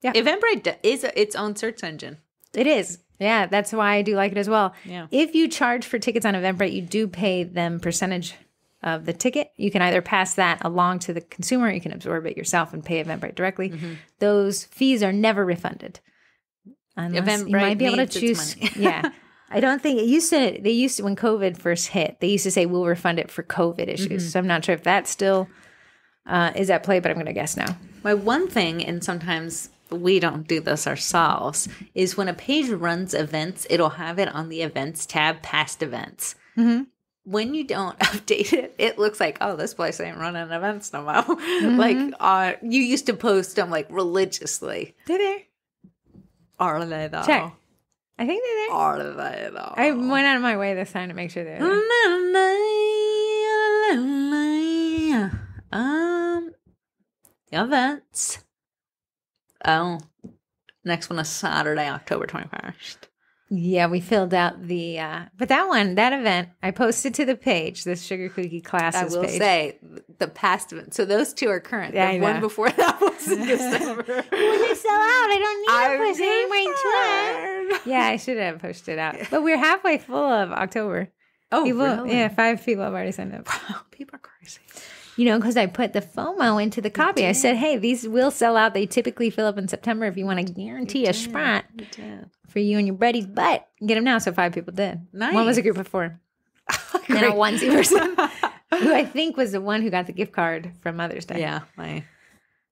Yeah. Eventbrite is its own search engine. It is. Yeah, that's why I do like it as well. Yeah. If you charge for tickets on Eventbrite, you do pay them percentage of the ticket. You can either pass that along to the consumer, or you can absorb it yourself and pay Eventbrite directly. Those fees are never refunded. Unless you might be able to choose. Yeah. I don't think they used to, when COVID first hit, they used to say, we'll refund it for COVID issues. So I'm not sure if that still is at play, but I'm going to guess now. My one thing, and sometimes we don't do this ourselves, is when a page runs events, it'll have it on the events tab, past events. When you don't update it, it looks like, oh, this place ain't running events no more. You used to post them religiously. They're there. Are they though? Check. I think they're there. Are they though? I went out of my way this time to make sure they're there. Events. Oh, next one is Saturday, October 21st. Yeah, we filled out the, but that event, I posted to the page, this Sugar Cookie Classes I will page. say, the past event. So those 2 are current. Yeah, the one before that was in December. When they sell out, I don't need to push anywhere to it. Yeah, I should have pushed it out. But we're halfway full of October. Oh, really? Yeah, 5 people have already signed up. Wow, people are crazy. Because I put the FOMO into the copy. I said, hey, these will sell out. They typically fill up in September if you want to guarantee a spot for you and your buddies. But get them now. So 5 people did. Nice. One was a group of 4. And a onesie person who I think was the one who got the gift card from Mother's Day. Yeah, my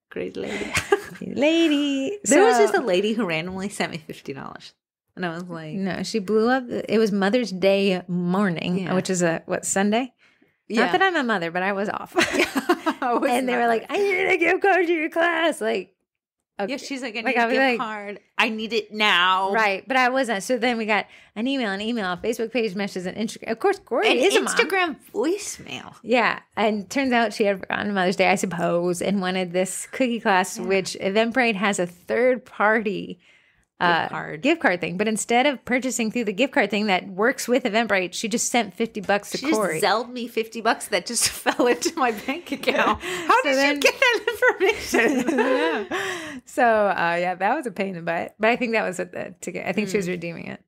great lady. There was just a lady who randomly sent me $50. And I was like... No, she blew up. It was Mother's Day morning, which is Sunday? Yeah. Not that I'm a mother, but I was off. And they were like, I need a gift card to your class. Like, okay. Yeah, she's like, I need a gift card. I need it now. Right. But I wasn't. So then we got an email, a Facebook page messages, and Instagram. Of course, Corey is a mom. Instagram voicemail. Yeah. And turns out she had forgotten Mother's Day, I suppose, and wanted this cookie class, which Eventbrite has a third party gift card thing. But instead of purchasing through the gift card thing that works with Eventbrite, she just sent $50 to Corey. She just Zelled me $50 that just fell into my bank account. How did you get that information? So that was a pain in the butt. But I think that was the ticket. I think she was redeeming it.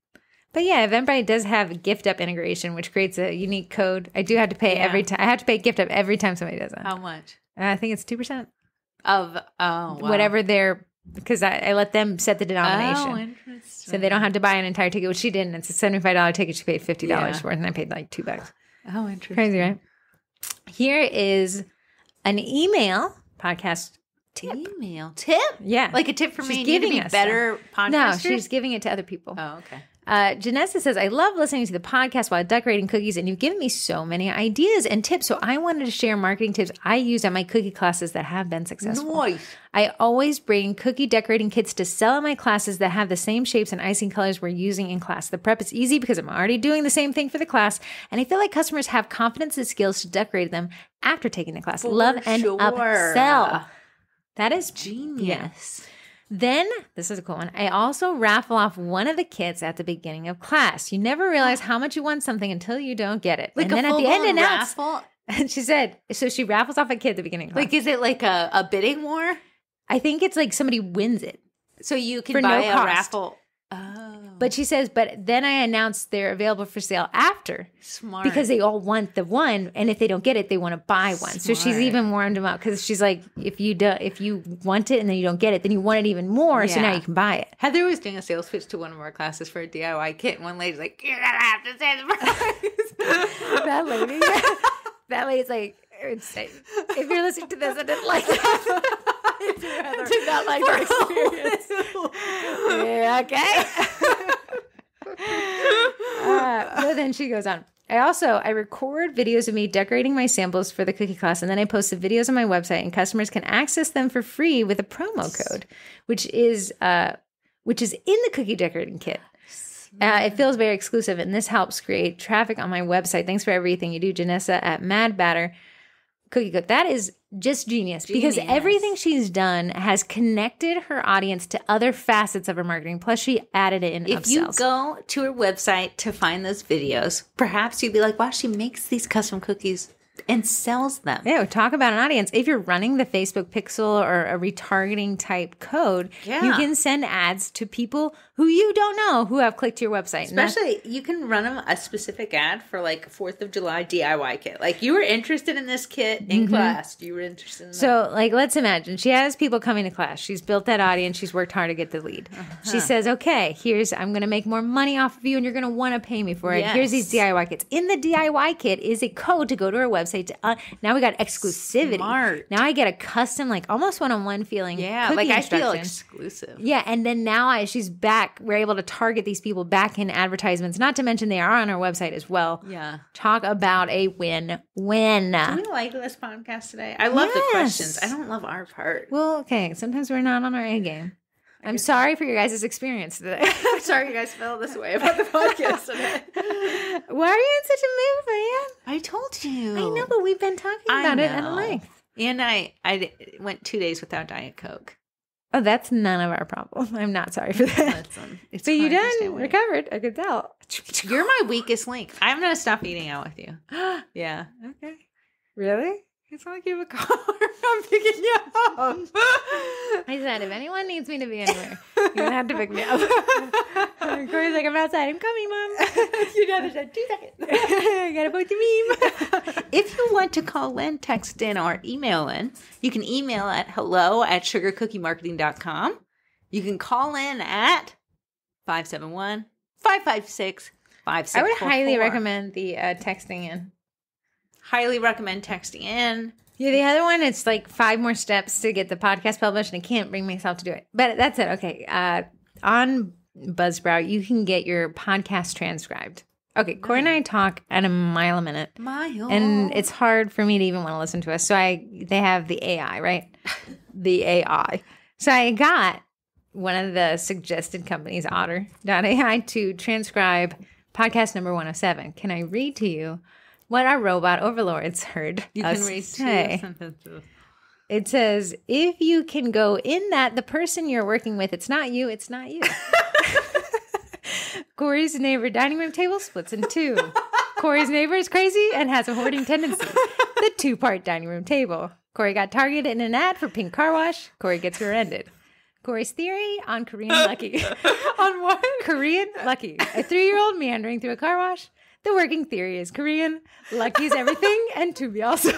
But yeah, Eventbrite does have gift up integration, which creates a unique code. I do have to pay every time. I have to pay gift up every time somebody does that. How much? I think it's 2% Of whatever their, because I let them set the denomination. Oh, interesting. So they don't have to buy an entire ticket, which she didn't. It's a $75 ticket. She paid $50 for it, and I paid like $2. Oh, interesting. Crazy, right? Here is an email podcast tip. Email tip? Yeah. Like a tip for She's me giving to be us better podcasters? No, she's giving it to other people. Oh, okay. Janessa says, I love listening to the podcast while decorating cookies, and you've given me so many ideas and tips. So I wanted to share marketing tips I use at my cookie classes that have been successful. Nice. I always bring cookie decorating kits to sell in my classes that have the same shapes and icing colors we're using in class. The prep is easy because I'm already doing the same thing for the class, and I feel like customers have confidence and skills to decorate them after taking the class. Love and upsell. That is Genius. Yeah. Then, this is a cool one. I also raffle off one of the kits at the beginning of class. You never realize how much you want something until you don't get it. Like and a then at the end, announce. raffle? And she said, so she raffles off a kit at the beginning of class. Like, is it like a bidding war? I think it's like somebody wins it. So you can For buy no a cost. raffle. Oh. But she says, but then I announce they're available for sale after. Smart. Because they all want the one, and if they don't get it, they want to buy one. So she's Smart. even warmed them up because she's like, if you want it and then you don't get it, then you want it even more. So now Yeah. you can buy it. Heather was doing a sales pitch to one of our classes for a DIY kit, and one lady's like, "You're gonna have to say the price." That lady's like, if you're listening to this, I didn't like that. I did not like her experience. Yeah, okay. But then she goes on. I record videos of me decorating my samples for the cookie class, and then I post the videos on my website, and customers can access them for free with a promo code, which is in the cookie decorating kit. It feels very exclusive, and this helps create traffic on my website. Thanks for everything you do, Janessa at Mad Batter Cookie Cook. That is just genius because everything she's done has connected her audience to other facets of her marketing. Plus, she added it in If upsells. you go to her website to find those videos, perhaps you'd be like, wow, she makes these custom cookies and sells them. Yeah, talk about an audience. If you're running the Facebook pixel or a retargeting type code, you can send ads to people who you don't know who have clicked to your website. Especially, you can run them a specific ad for like 4th of July DIY kit. Like, you were interested in this kit in class. You were interested in that. So, like, let's imagine she has people coming to class. She's built that audience. She's worked hard to get the lead. She says, okay, I'm going to make more money off of you and you're going to want to pay me for it. Yes. Here's these DIY kits. In the DIY kit is a code to go to her website. Now we got exclusivity. Smart. Now I get a custom, like almost one-on-one feeling. Yeah, cookie like I feel instruction. exclusive. Yeah, and then now she's back. We're able to target these people back in advertisements. Not to mention they are on our website as well. Yeah. Talk about a win-win. Do we like this podcast today? I love the questions. I don't love our part. Well, okay. Sometimes we're not on our A game. I'm sorry for your guys' experience today. I'm sorry you guys felt this way about the podcast today. Why are you in such a mood, man? I told you. I know, but we've been talking about it at length. And I went 2 days without Diet Coke. Oh, that's none of our problem. I'm not sorry for that. It's So you hard to stay done awake. recovered. I could tell. You're my weakest link. I'm going to stop eating out with you. Yeah. Okay. Really? It's not like you have a car. I'm picking you up. I said, if anyone needs me to be anywhere, you're going to have to pick me up. Corey's like, I'm outside. I'm coming, Mom. You got it in 2 seconds. I got to post a meme. If you want to call in, text in, or email in, you can email at hello@sugarcookiemarketing.com. You can call in at 571-556-5644. I would highly recommend the texting in. Highly recommend texting in. Yeah, the other one, it's like 5 more steps to get the podcast published, and I can't bring myself to do it. But that's it. Okay. On Buzzsprout, you can get your podcast transcribed. Okay, Corey and I talk at a mile a minute. And it's hard for me to even want to listen to us. So they have the AI, right? The AI. So I got one of the suggested companies, Otter.ai, to transcribe podcast number 107. Can I read to you what our robot overlords heard us say? Sentences. It says, if you can go in that the person you're working with, it's not you, it's not you. Corey's neighbor dining room table splits in 2. Corey's neighbor is crazy and has a hoarding tendency. The 2-part dining room table. Corey got targeted in an ad for pink car wash. Corey gets rear-ended. Corey's theory on Korean Lucky. On what? Korean Lucky. A 3-year-old meandering through a car wash. The working theory is Korean. Lucky's everything, and to be also.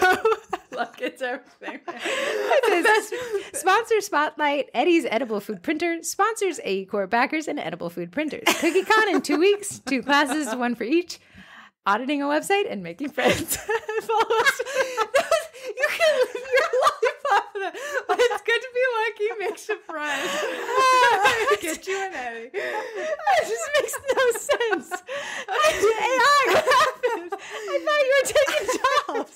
Luck, it's everything. It says, sponsor Spotlight, Eddie's edible food printer, sponsors AE Core backers and edible food printers. CookieCon in 2 weeks, 2 classes, 1 for each. Auditing a website and making friends. Follow us. You can live your life off of that. It's good to be lucky, makes you friends. Get you an Eddie. It just makes no sense. AI, what happened? I thought you were taking jobs.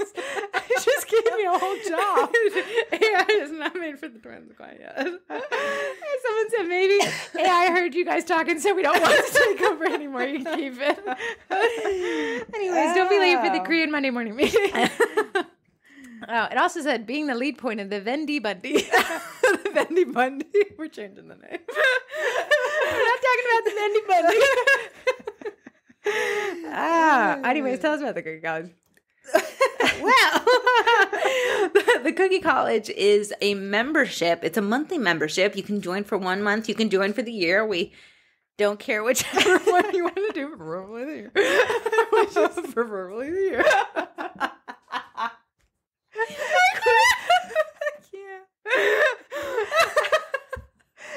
It just gave me a whole job. AI is not made for the twins quite yet. Someone said maybe AI heard you guys talking, so we don't want it to take over anymore. You can keep it. Anyways, don't be late for the Korean Monday morning meeting. Oh, it also said being the lead point of the Vendy Bundy. The Vendy Bundy. We're changing the name. We're not talking about the Vendy Bundy. Anyways, tell us about the Cookie College. Well, the Cookie College is a membership. It's a monthly membership. You can join for 1 month. You can join for the year. We don't care whichever one you want to do, preferably the year. Which is preferably the year.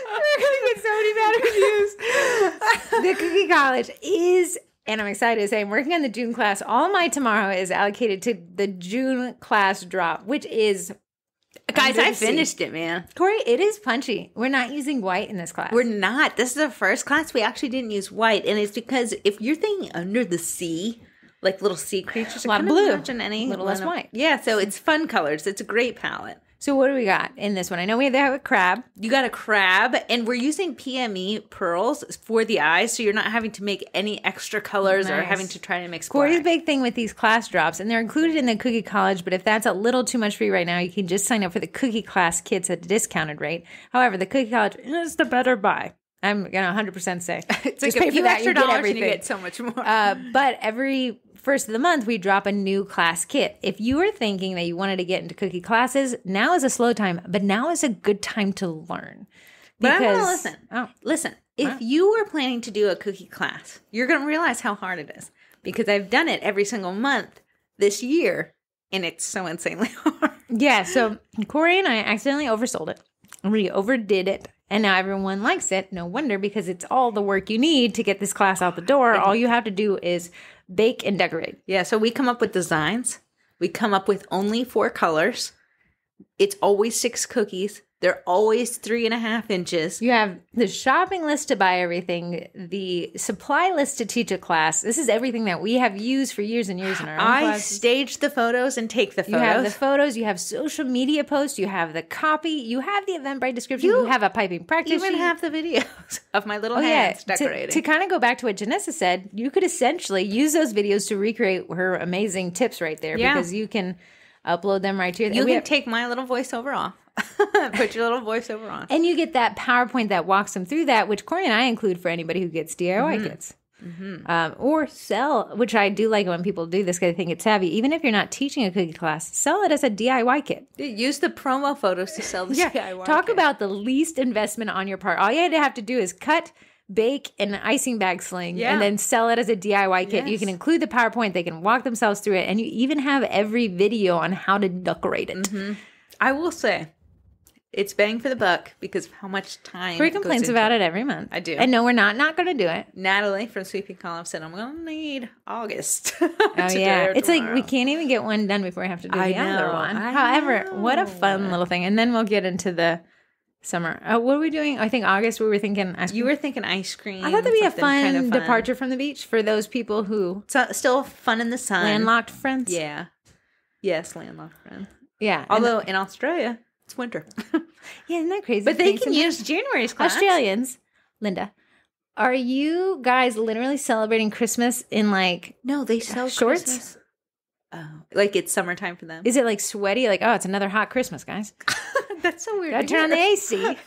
We're going to get so many bad reviews. The Cookie College is, and I'm excited to say, I'm working on the June class. All my tomorrow is allocated to the June class drop, which is... Guys, I finished it, man. Corey, it is punchy. We're not using white in this class. We're not. This is the first class we actually didn't use white. And it's because if you're thinking under the sea, like little sea creatures, a lot of blue, a little less white. Yeah, so it's fun colors. It's a great palette. So what do we got in this one? I know we have a crab. You got a crab, and we're using PME pearls for the eyes, so you're not having to make any extra colors or having to try to mix Corey's black. big thing with these class drops, and they're included in the Cookie College, but if that's a little too much for you right now, you can just sign up for the Cookie Class kits at a discounted rate. However, the Cookie College is the better buy. I'm going to 100% say. It's just like pay a few for that, extra you get dollars everything. and you get so much more. But every first of the month, we drop a new class kit. If you were thinking that you wanted to get into cookie classes, now is a slow time, but now is a good time to learn. But I want to listen. Oh. Listen, if you were planning to do a cookie class, you're going to realize how hard it is because I've done it every single month this year, and it's so insanely hard. Yeah, so Corey and I accidentally oversold it. We overdid it. And now everyone likes it. No wonder, because it's all the work you need to get this class out the door. All you have to do is bake and decorate. Yeah, so we come up with designs. We come up with only 4 colors. It's always 6 cookies. They're always 3.5 inches. You have the shopping list to buy everything, the supply list to teach a class. This is everything that we have used for years and years in our own classes. Stage the photos and take the photos. You have the photos, you have social media posts, you have the copy, you have the Eventbrite description, you have a piping practice even sheet. have the videos of my little hands decorating. To kind of go back to what Janessa said, you could essentially use those videos to recreate her amazing tips right there because you can upload them right to your... You can take my little voiceover off. Put your little voiceover on. And you get that PowerPoint that walks them through that, which Corey and I include for anybody who gets DIY kits. Or sell, which I do like when people do this because I think it's savvy. Even if you're not teaching a cookie class, sell it as a DIY kit. Use the promo photos to sell the DIY Talk kit. about the least investment on your part. All you have to do is cut, bake, an icing bag sling, and then sell it as a DIY kit. You can include the PowerPoint. They can walk themselves through it. And you even have every video on how to decorate it. I will say, it's bang for the buck because of how much time. Corey complains about it every month. I do. And no, we're not going to do it. Natalie from Sweeping Column said, I'm going to need August. Oh, yeah. It's like we can't even get one done before we have to do the other one. However, what a fun little thing. And then we'll get into the summer. What are we doing? I think August, we were thinking ice cream. You were thinking ice cream. I thought that'd be a fun, kind of fun departure from the beach for those people who... So, still fun in the sun. Landlocked friends. Yeah. Yes, landlocked friends. Yeah. Although in Australia... It's winter. Yeah, isn't that crazy? But they can use January's class. Australians, Linda, are you guys literally celebrating Christmas in like no, they sell shorts? Christmas. Oh, like it's summertime for them. Is it like sweaty? Like, oh, it's another hot Christmas, guys. That's so weird. Gotta turn on the AC.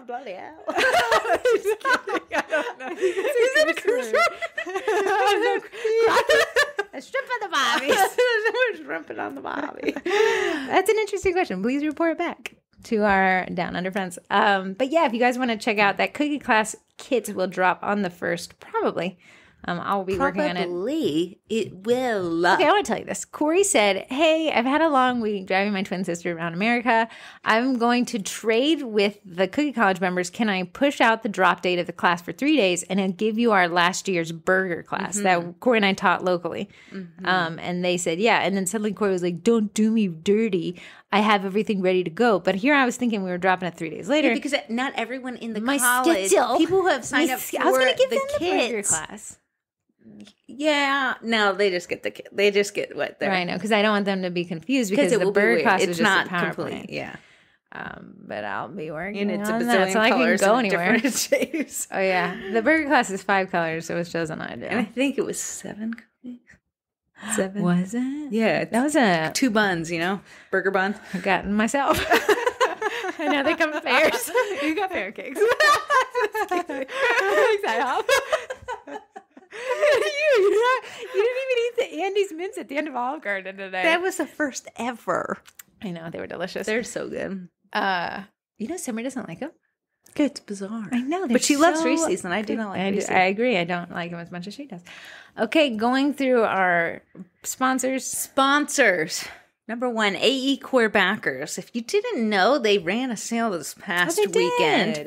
Bloody hell. I don't know. Is it a cruise A strip on the bobby. Shrimping on the bobby. That's an interesting question. Please report back. to our Down Under friends. But yeah, if you guys want to check out that cookie class, kits will drop on the 1st, probably. I'll be working on it. Probably it will. Okay, I want to tell you this. Corey said, hey, I've had a long week driving my twin sister around America. I'm going to trade with the Cookie College members. Can I push out the drop date of the class for 3 days and then give you our last year's burger class that Corey and I taught locally? And they said, yeah. And then suddenly Corey was like, don't do me dirty. I have everything ready to go. But here I was thinking we were dropping it 3 days later. Yeah, because not everyone in the My college, schedule. people who have signed up for I was going to give the them the burger kids. class. Yeah, no, they just get the kid. They just get what they're. Right, no, because I don't want them to be confused because it the will be burger weird. class It's is just not a PowerPoint. complete. Yeah, But I'll be working and it's a on that. bazillion So I can colors go and anywhere. different shapes. Oh yeah, the burger class is 5 colors, so it's chosen I do. And I think it was 7 cookies. 7 Was it? Yeah, That was a 2 buns. Burger buns. I got myself. I know they come in pairs. You got pear cakes. You didn't even eat the Andy's mints at the end of Olive Garden today. That was the first ever. I know they were delicious. They're so good. Summer doesn't like them. It's bizarre. I know, but she loves Reese's, and I do not like Reese's. I agree. I don't like them as much as she does. Okay, going through our sponsors. Sponsors. Number 1, AE Core backers. If you didn't know, they ran a sale this past weekend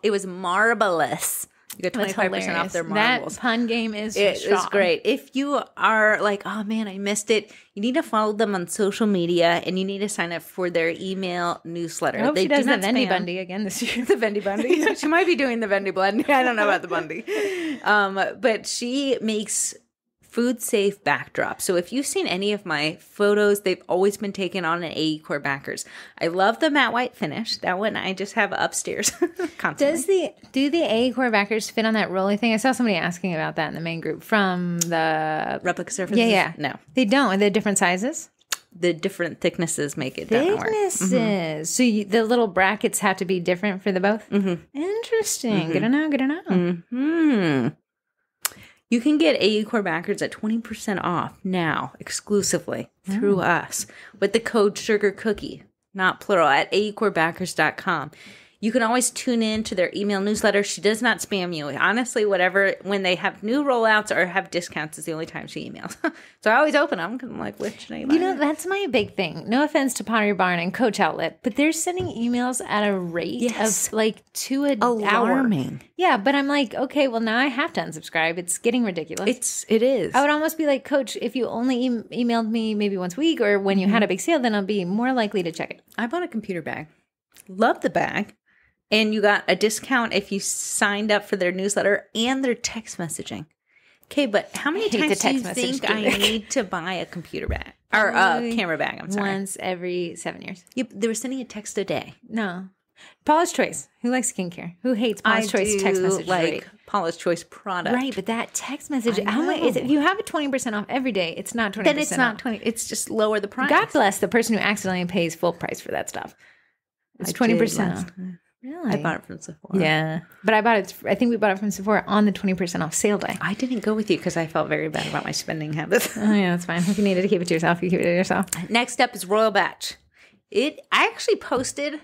it was marvelous. You got 25% off their marbles. That pun game is It is great. If you are like, oh man, I missed it, you need to follow them on social media and you need to sign up for their email newsletter. I hope they she does do the not Vendy spam. Bundy again this year. The Vendy Bundy. She might be doing the Vendy Blend. I don't know about the Bundy. But she makes food safe backdrops. So if you've seen any of my photos, they've always been taken on an AE Core backers. I love the matte white finish. That one I just have upstairs constantly. Do the AE Core backers fit on that rolly thing? I saw somebody asking about that in the main group from the replica surfaces? Yeah. No. They don't. Are they different sizes? The different thicknesses make it not work. Thicknesses. So the little brackets have to be different for the both? Interesting. Good to know. Good to know. You can get AE Core backers at 20% off now, exclusively through us, with the code SUGARCOOKIE, not plural, at aecorebackers.com. You can always tune in to their email newsletter. She does not spam you. Honestly, when they have new rollouts or have discounts is the only time she emails. So I always open them because I'm like, what should I buy? That's my big thing. No offense to Pottery Barn and Coach Outlet, but they're sending emails at a rate of like 2 an alarming. hour. Yeah, but I'm like, okay, well now I have to unsubscribe. It's getting ridiculous. It is. I would almost be like, Coach, if you only emailed me maybe once a week or when you had a big sale, then I'll be more likely to check it. I bought a computer bag. Love the bag. And you got a discount if you signed up for their newsletter and their text messaging. Okay, but how many times do you think I need to buy a computer bag? Or a camera bag, I'm sorry. Once every 7 years. Yep, they were sending a text a day. No. Paula's Choice. Who likes skincare? Who hates Paula's Choice text message like rate? Paula's Choice product. Right, but that text message, how much is it? If you have it 20% off every day, it's not 20% Then it's not off. 20. It's just lower the price. God bless the person who accidentally pays full price for that stuff. It's 20% off. Really? I bought it from Sephora. Yeah. But I think we bought it from Sephora on the 20% off sale day. I didn't go with you because I felt very bad about my spending habits. Oh, yeah, that's fine. If you needed to keep it to yourself, you keep it to yourself. Next up is Royal Batch. I actually posted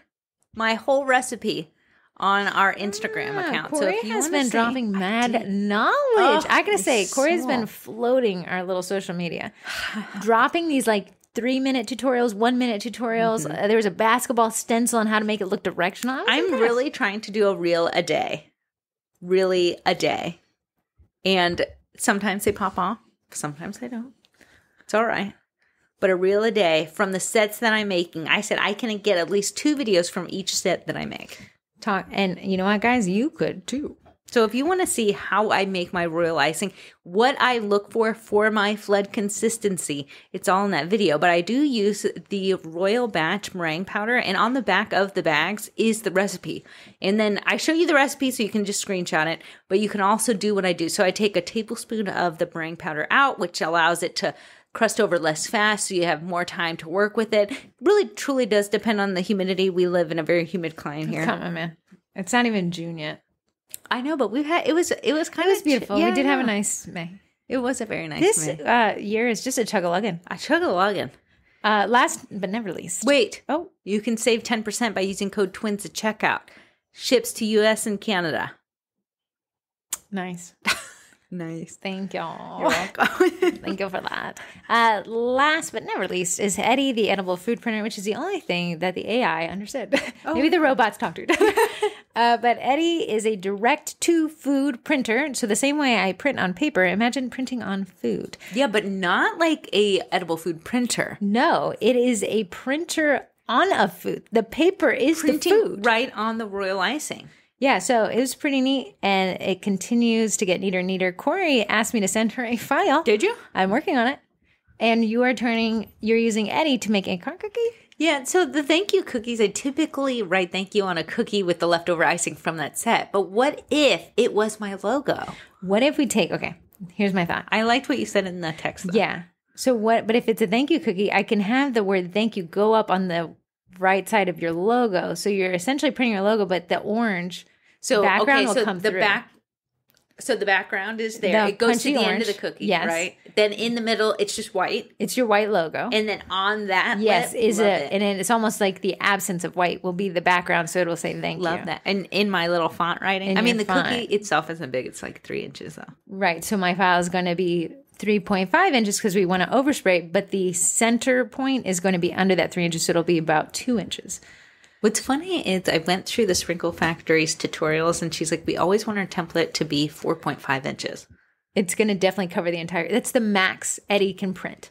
my whole recipe on our Instagram account. Corey so if you has wanna been see- dropping mad knowledge. I gotta say, Corey has been floating our little social media, dropping these like 3-minute tutorials, 1-minute tutorials. There was a basketball stencil on how to make it look directional. I'm really trying to do a reel a day. Really a day. And sometimes they pop off. Sometimes they don't. It's all right. But a reel a day from the sets that I'm making. I said I can get at least 2 videos from each set that I make. And you know what, guys? You could too. So if you want to see how I make my royal icing, what I look for my flood consistency, it's all in that video. But I do use the Royal Batch meringue powder, and on the back of the bags is the recipe. And then I show you the recipe so you can just screenshot it, but you can also do what I do. So I take a tablespoon of the meringue powder out, which allows it to crust over less fast, so you have more time to work with it. Really, truly does depend on the humidity. We live in a very humid climate here. Come on, man. It's not even June yet. I know, but it was kind of beautiful. We did have a nice May. It was a very nice This May. year is just a chug-a-luggin. I chug-a-luggin. Last but never least. Wait. Oh, You can save 10% by using code TWINS at checkout. Ships to US and Canada. nice. Nice. Thank y'all. You're welcome. Thank you for that. Last but never least is Eddie, the edible food printer, which is the only thing that the AI understood. Maybe the robots talk to it. But Eddie is a direct-to-food printer. So the same way I print on paper, imagine printing on food. Yeah, but not like a edible food printer. No, it is a printer on a food. The paper is Printing the food. right on the royal icing. Yeah, so it was pretty neat, and it continues to get neater and neater. Corey asked me to send her a file. Did you? I'm working on it. And you're using Eddie to make a corn cookie? Yeah, so the thank you cookies, I typically write thank you on a cookie with the leftover icing from that set. But what if it was my logo? What if we okay, here's my thought. I liked what you said in the text, though. Yeah. So but if it's a thank you cookie, I can have the word thank you go up on the right side of your logo. So you're essentially printing your logo, but the orange background will come through. So the background is there. It goes to the end of the cookie, yes. right? Then in the middle, it's just white. It's your white logo. And then on that yes, lip, and it's almost like the absence of white will be the background, so it will say thank you. Love that. And in my little font writing. The cookie itself isn't big. It's like 3 inches, though. Right. So my file is going to be 3.5 inches because we want to overspray, but the center point is going to be under that 3 inches, so it'll be about 2 inches. What's funny is I went through the Sprinkle Factory's tutorials, and she's like, we always want our template to be 4.5 inches. It's going to definitely cover the entire, that's the max Eddie can print.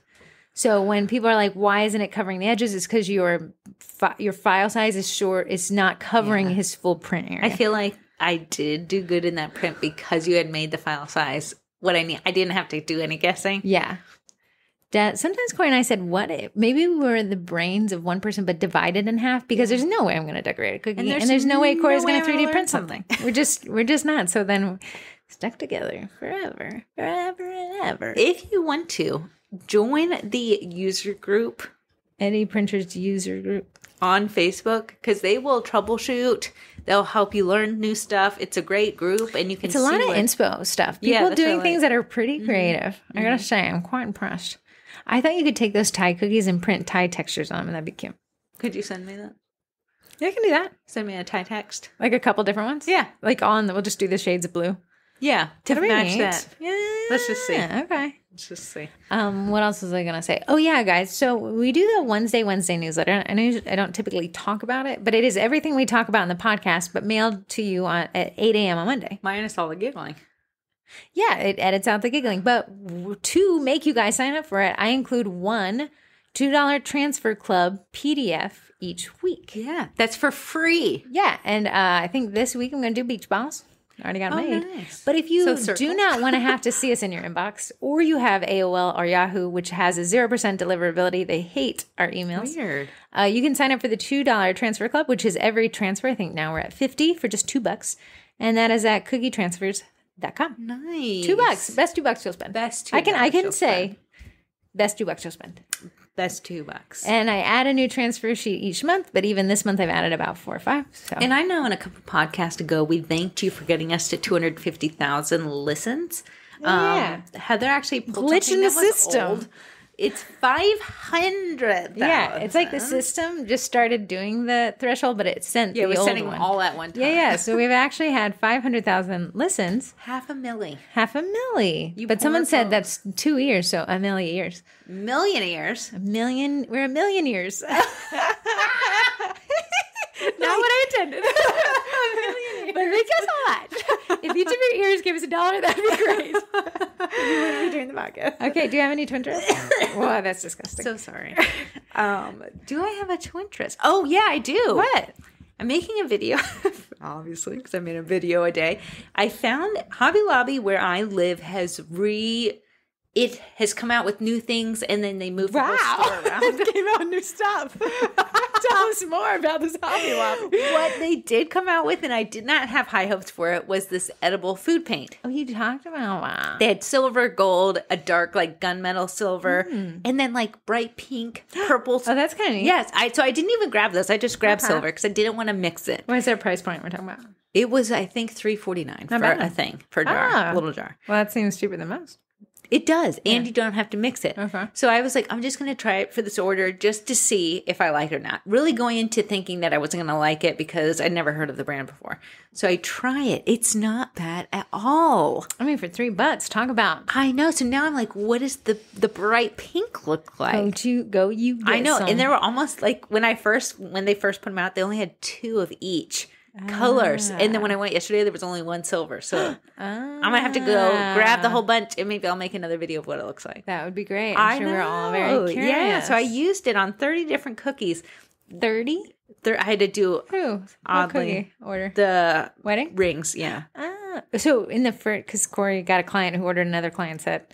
So when people are like, why isn't it covering the edges? It's because your file size is short. It's not covering his full print area. I feel like I did do good in that print because you had made the file size what I need. I didn't have to do any guessing. Yeah. Sometimes Corey and I said, what if maybe we were the brains of one person, but divided in half, because there's no way I'm going to decorate a cookie. And there's no way Corey's going to 3D print something. We're just not. So then stuck together forever and ever. If you want to, join the user group. Eddie Printers user group. On Facebook, because they will troubleshoot. They'll help you learn new stuff. It's a great group, and you can see a lot of inspo stuff. People doing things that are pretty creative. Mm-hmm. I gotta say, I'm quite impressed. I thought you could take those Thai cookies and print Thai textures on them, and that'd be cute. Could you send me that? Yeah, I can do that. Send me a Thai text. Like a couple different ones? Yeah. Like we'll just do the shades of blue. Yeah. To match that. Yeah. Let's just see. Okay. Let's just see. What else was I going to say? Oh, yeah, guys. So we do the Wednesday newsletter. I know I don't typically talk about it, but it is everything we talk about in the podcast, but mailed to you at 8 a.m. on Monday. Minus all the giggling. Yeah, it edits out the giggling. But to make you guys sign up for it, I include one $2 Transfer Club PDF each week. Yeah, that's for free. Yeah, and I think this week I'm going to do beach balls. I already got made. Nice. But if you do not want to have to see us in your inbox, or you have AOL or Yahoo, which has a 0% deliverability, they hate our emails. Weird. You can sign up for the $2 Transfer Club, which is every transfer. I think now we're at $50 for just $2. And that is at cookietransfers.com. Nice. $2. Best $2 you'll spend. Best $2 I can say best $2 you'll spend. Best $2. And I add a new transfer sheet each month, but even this month I've added about 4 or 5. So. And I know in a couple podcasts ago, we thanked you for getting us to 250,000 listens. Yeah. Heather actually pulled glitch in the system. Old. It's 500,000. Yeah, it's like the system just started doing the threshold, but it sent the old sending one. all at one time. Yeah. So we've actually had 500,000 listens. 500,000. 500,000. But someone said that's 2 years, so a million years. Millionaires. We're a million years. Not what I intended. But thank you so much. If each of your ears gave us $1, that'd be great. We wouldn't be doing the podcast. Okay, do you have any Twinterest? Well, that's disgusting. So sorry. Do I have a Twinterest? Oh, yeah, I do. What? I'm making a video, obviously, because I made a video a day. I found Hobby Lobby, where I live, it has come out with new things, and then they moved the whole store around. It came out with new stuff. Tell us more about this Hobby Lobby. What they did come out with, and I did not have high hopes for it, was this edible food paint. Oh, you talked about that. They had silver, gold, a dark like gunmetal silver, and then like bright pink, purple. Oh, that's kind of neat. Yes, so I didn't even grab those. I just grabbed silver because I didn't want to mix it. What is their price point we're talking about? It was, I think, $3.49 for a thing, per jar, little jar. Well, that seems cheaper than most. It does. And you don't have to mix it. Okay. So I was like, I'm just going to try it for this order just to see if I like it or not. Really going into thinking that I wasn't going to like it because I'd never heard of the brand before. So I try it. It's not bad at all. I mean, for $3, talk about I know. So now I'm like, what does the bright pink look like? go you get I know. some. And they were almost like when they first put them out, they only had 2 of each colors. And then when I went yesterday, there was only 1 silver. So I'm going to have to go grab the whole bunch and maybe I'll make another video of what it looks like. That would be great. I'm sure we're all very curious. Yeah. So I used it on 30 different cookies. 30? I had to do Who? What oddly cookie order? the Wedding? rings. Yeah. So in the first, because Corey got a client who ordered another client set.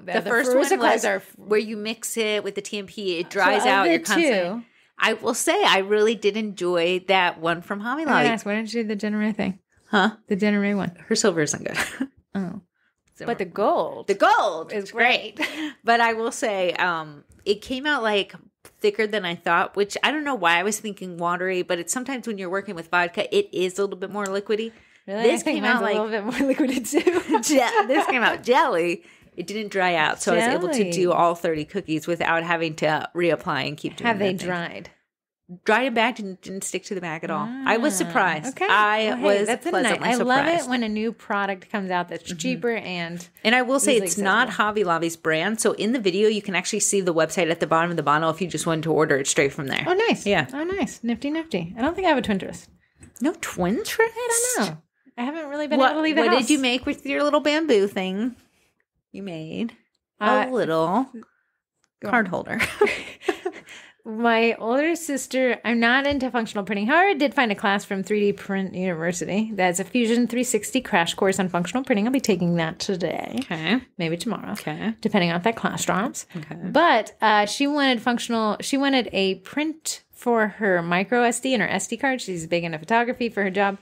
The first one was where you mix it with the TMP. It dries So of out. the You're constantly. two- I will say I really did enjoy that one from Hobby I Lobby. asked, why didn't you do the Jenna thing? Huh? The Jenna Ray one. Her silver isn't good. Oh. But the gold. The gold is is great. But I will say it came out like thicker than I thought, which I don't know why I was thinking watery, but it's sometimes when you're working with vodka, it is a little bit more liquidy. Really? This I think came mine's out like a little bit more liquid too. this came out jelly. It didn't dry out, so I was able to Jelly. do all 30 cookies without having to reapply and keep doing Have they that thing. dried? Dried and bagged and didn't stick to the bag at all. I was surprised. Okay. I Well, hey, was that's pleasantly I love surprised. it when a new product comes out that's cheaper and And I will say easily it's not accessible. Hobby Lobby's brand. So in the video, you can actually see the website at the bottom of the bottle if you just wanted to order it straight from there. Oh, nice. Yeah. Oh, nice. Nifty, nifty. I don't think I have a twin twist. No twin twist? I don't know. I haven't really been What, able to leave the what house. did you make with your little bamboo thing you made? A little card holder. My older sister, I'm not into functional printing. However, I did find a class from 3D Print University. That's a Fusion 360 crash course on functional printing. I'll be taking that today. Okay. Maybe tomorrow. Okay. Depending on if that class drops. Okay. But she wanted a print for her micro SD and her SD card. She's big into photography for her job.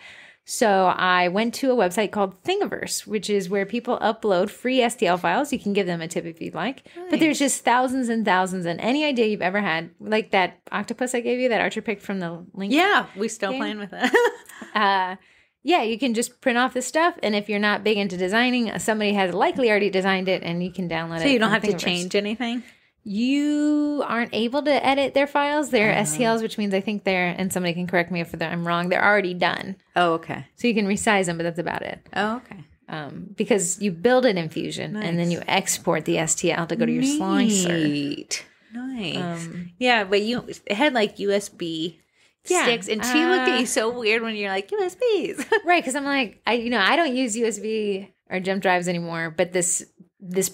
So I went to a website called Thingiverse, which is where people upload free STL files. You can give them a tip if you'd like. But there's just thousands and thousands, and any idea you've ever had, like that octopus I gave you, that Archer picked from the link. Yeah, we still playing with it. Yeah, you can just print off this stuff, and if you're not big into designing, somebody has likely already designed it, and you can download it. So you don't from have to Thingiverse. change anything? You aren't able to edit their files. They're STLs, which means I think they're, and somebody can correct me if I'm wrong, they're already done. Oh, okay. So you can resize them, but that's about it. Oh, okay. Because you build it in Fusion, and then you export the STL to go to your slicer. Neat. Nice. Yeah, but it had like USB sticks, and she looked at you so weird when you're like, USBs. Right, because I'm like, I don't use USB or jump drives anymore, but this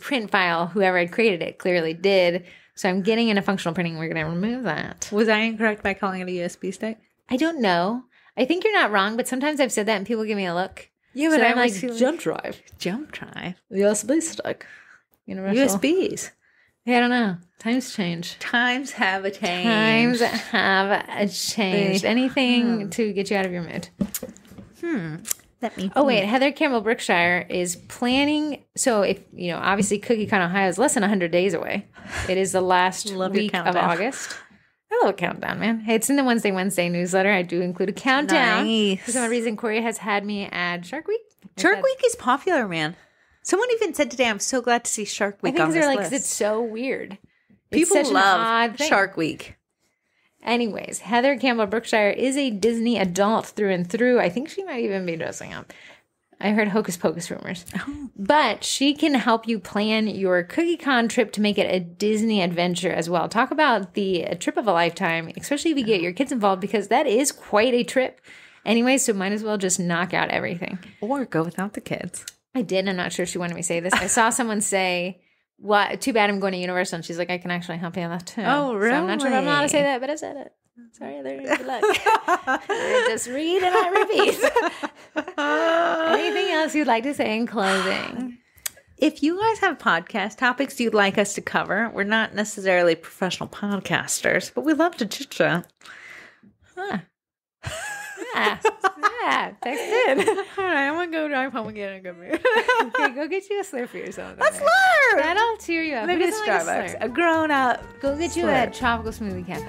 print file, whoever had created it clearly did. So I'm getting into functional printing. We're going to remove that. Was I incorrect by calling it a USB stick? I don't know. I think you're not wrong, but sometimes I've said that and people give me a look. Yeah, So but I'm like, like jump drive. Jump drive. USB stick. Universal. USBs. Yeah, I don't know. Times change. Times have changed. Times have changed. Anything to get you out of your mood. That means Oh, wait. Heather Campbell Brookshire is planning. So, if obviously CookieCon Ohio is less than 100 days away. It is the last Love your week of countdown. August. I love a countdown, man. Hey, it's in the Wednesday newsletter. I do include a countdown. Nice. For some reason, Corey has had me add Shark Week. Shark Week is popular, man. Someone even said today, I'm so glad to see Shark I Week think on they're this like, 'cause list. it's so weird. It's People such an odd love thing. Shark Week. Anyways, Heather Campbell Brookshire is a Disney adult through and through. I think she might even be dressing up. I heard Hocus Pocus rumors. But she can help you plan your CookieCon trip to make it a Disney adventure as well. Talk about a trip of a lifetime, especially if you get your kids involved, because that is quite a trip. Anyway, so might as well just knock out everything. Or go without the kids. I did. I'm not sure she wanted me to say this. I saw someone say, well, too bad I'm going to Universal. And she's like, I can actually help you on that too. Oh, So I'm not sure if I'm allowed to say really? that, but I said it. Sorry, Heather. Good luck. Just read and I repeat. Anything else you'd like to say in closing? If you guys have podcast topics you'd like us to cover, we're not necessarily professional podcasters, but we love to chit chat. Yeah, text in. All right, I'm gonna go drive home again and go mood. Okay, go get you a Slurpee or something. A slurp! That'll cheer you up. Maybe Who a doesn't like Starbucks. slurp? A grown up. Go get you a slurp. tropical smoothie cafe.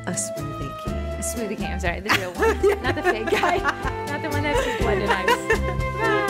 A smoothie king. A smoothie can. I'm sorry, the real one. Not the fake guy. Not the one that's just blended ice. Bye.